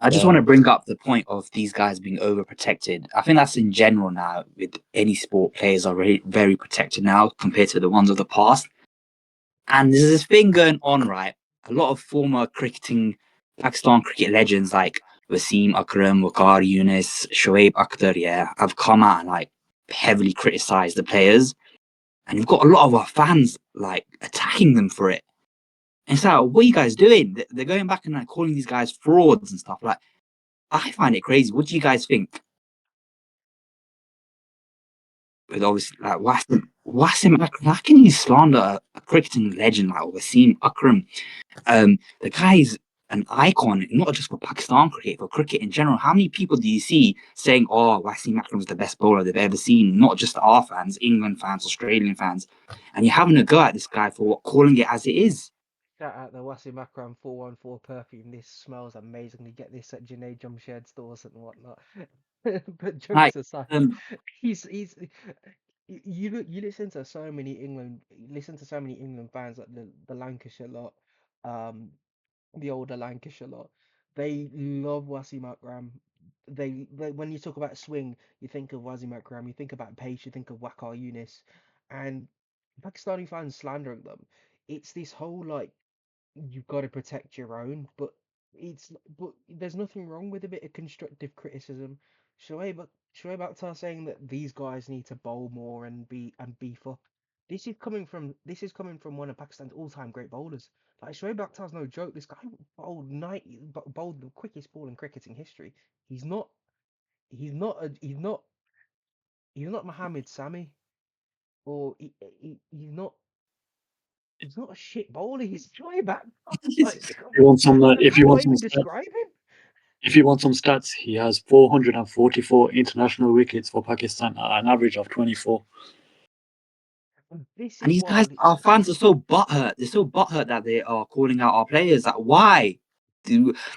I just want to bring up the point of these guys being overprotected. I think that's in general now with any sport. Players are very, very protected now compared to the ones of the past. And there's this thing going on, right? A lot of former Pakistan cricket legends like Wasim Akram, Waqar Yunus, Shoaib Akhtar, yeah, have come out and like heavily criticized the players. And you've got a lot of our fans like attacking them for it. And it's like, what are you guys doing? They're going back and like calling these guys frauds and stuff. Like, I find it crazy. What do you guys think? But obviously, like Wasim Akram, how can you slander a cricketing legend like Wasim Akram? The guy's an icon, not just for Pakistan cricket, for cricket in general. How many people do you see saying, "Oh, Wasim Akram's the best bowler they've ever seen"? Not just our fans, England fans, Australian fans, and you're having a go at this guy for what, calling it as it is. Shout out the Wasim Akram 414 perfume. This smells amazingly. Get this at Junaid Jumshed stores and whatnot. But Like, jokes aside, um, he's you listen to so many England fans like the Lancashire lot, um, the older Lancashire lot. They love Wasim Akram. They when you talk about swing, you think of Wasim Akram. You think about pace, you think of Waqar Yunis, and Pakistani fans slandering them. It's this whole like you've got to protect your own, but there's nothing wrong with a bit of constructive criticism. Shoaib Shoaib Akhtar saying that these guys need to bowl more and beef up. This is coming from one of Pakistan's all-time great bowlers. Like Shoaib Akhtar's no joke. This guy bowled the quickest ball in cricketing history. He's not he's not a, he's not Mohammed Sami or he's not a shit bowler. He's Shoaib Akhtar. Like If you want some, how do I even describe him? if you want some stats, he has 444 international wickets for Pakistan at an average of 24. This and is these guys, what our fans are so butthurt. They're so butthurt that they are calling out our players. Like, why?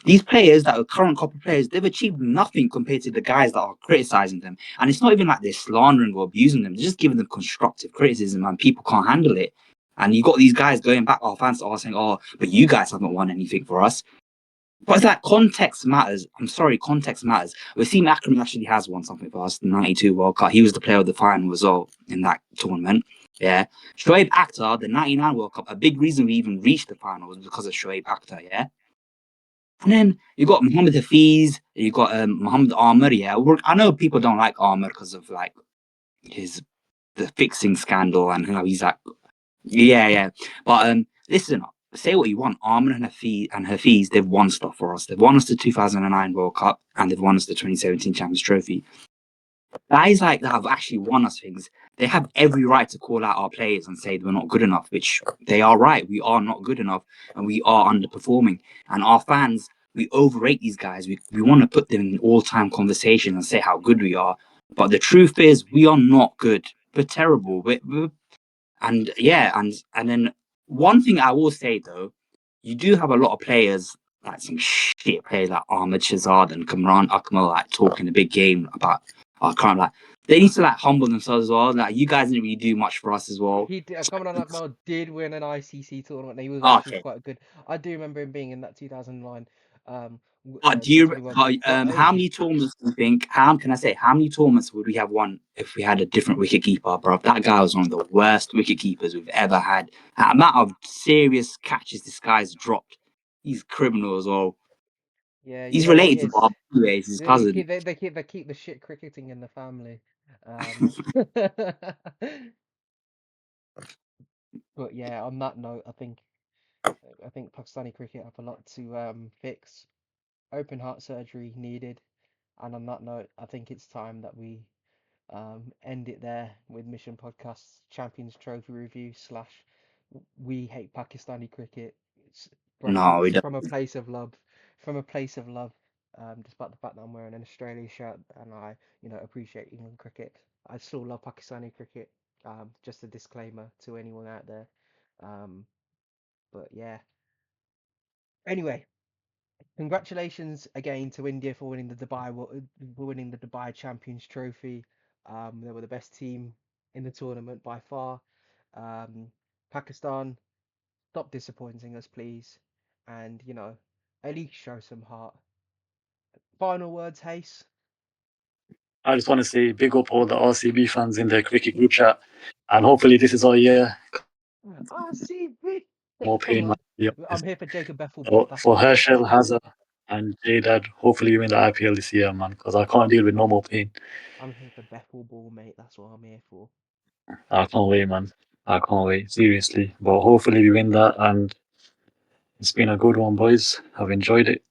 These players that are current copper players, they've achieved nothing compared to the guys that are criticizing them. And it's not even like they're slandering or abusing them. They're just giving them constructive criticism, and people can't handle it. And you got these guys going back, our fans are saying, "Oh, but you guys haven't won anything for us." But it's like context matters. I'm sorry, context matters. Wasim Akram actually has won something for us, the 92 World Cup. He was the player of the final as well in that tournament. Yeah. Shoaib Akhtar, the 99 World Cup, a big reason we even reached the final was because of Shoaib Akhtar, yeah. And then you got Muhammad Hafiz, you got Muhammad Amir, yeah. I know people don't like Amir because of like the fixing scandal and how he's like, yeah. But listen, say what you want. Armin and Hafiz, they've won stuff for us. They've won us the 2009 World Cup and they've won us the 2017 Champions Trophy. Guys like that have actually won us things. They have every right to call out our players and say we're not good enough, which they are right. We are not good enough and we are underperforming. And our fans, we overrate these guys. We want to put them in all-time conversation and say how good we are. But the truth is, we are not good. We're terrible. And yeah, and then one thing I will say though, you do have a lot of players, like some shit players like Ahmed Shazad and Kamran Akmal, like talking a big game about our current like they need to like humble themselves as well. Like you guys didn't really do much for us as well. He did, Comrade Akmal did win an ICC tournament. And he was Oh, actually okay. quite good. I do remember him being in that 2009 But do you T20 World Cup. But how many tournaments do you think? How can I say? How many tournaments would we have won if we had a different wicket keeper, bro? That guy was one of the worst wicket keepers we've ever had. The amount of serious catches this guy's dropped, he's criminal as well. yeah, you He's know what related it to is. Bob, anyways, his cousin. They keep the shit cricketing in the family. But yeah, on that note, I think Pakistani cricket have a lot to fix. Open heart surgery needed. And on that note, I think it's time that we end it there with Mission Podcast's Champions Trophy review slash we hate Pakistani cricket. It's No, we don't. from a place of love, from a place of love. Despite the fact that I'm wearing an Australian shirt and I, appreciate England cricket, I still love Pakistani cricket. Just a disclaimer to anyone out there. Um, but yeah. Anyway, congratulations again to India for winning the Dubai Champions Trophy. They were the best team in the tournament by far. Um, Pakistan, stop disappointing us, please, and at least show some heart. Final words, Hayes. I just want to say big up all the RCB fans in the cricket group chat, and hopefully this is our year. RCB. More Come pain, man. on, To be I'm honest. here for Jacob Bethel ball. So That's for all I'm here Herschel, for. Hazard, and Jadad, hopefully you win the IPL this year, man, because I can't deal with no more pain. I'm here for Bethel ball, mate. That's what I'm here for. I can't wait, man. I can't wait, seriously. But hopefully we win that, and it's been a good one, boys. I've enjoyed it.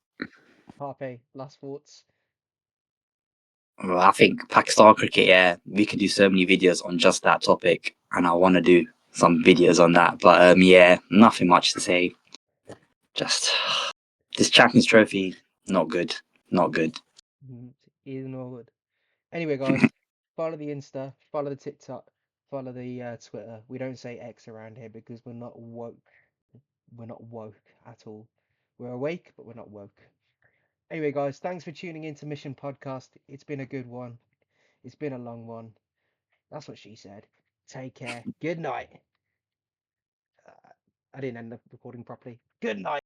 Harpe, last thoughts. Well, I think Pakistan cricket, yeah, we could do so many videos on just that topic, and I want to do some videos on that. But yeah, nothing much to say. Just this Champions Trophy, not good, not good. Even Norwood. Anyway, guys, follow the Insta, follow the TikTok, follow the Twitter. We don't say X around here because we're not woke. We're not woke at all. We're awake, but we're not woke. Anyway, guys, thanks for tuning in to Mission Podcast. It's been a good one. It's been a long one. That's what she said. Take care. Good night. I didn't end the recording properly. Good night.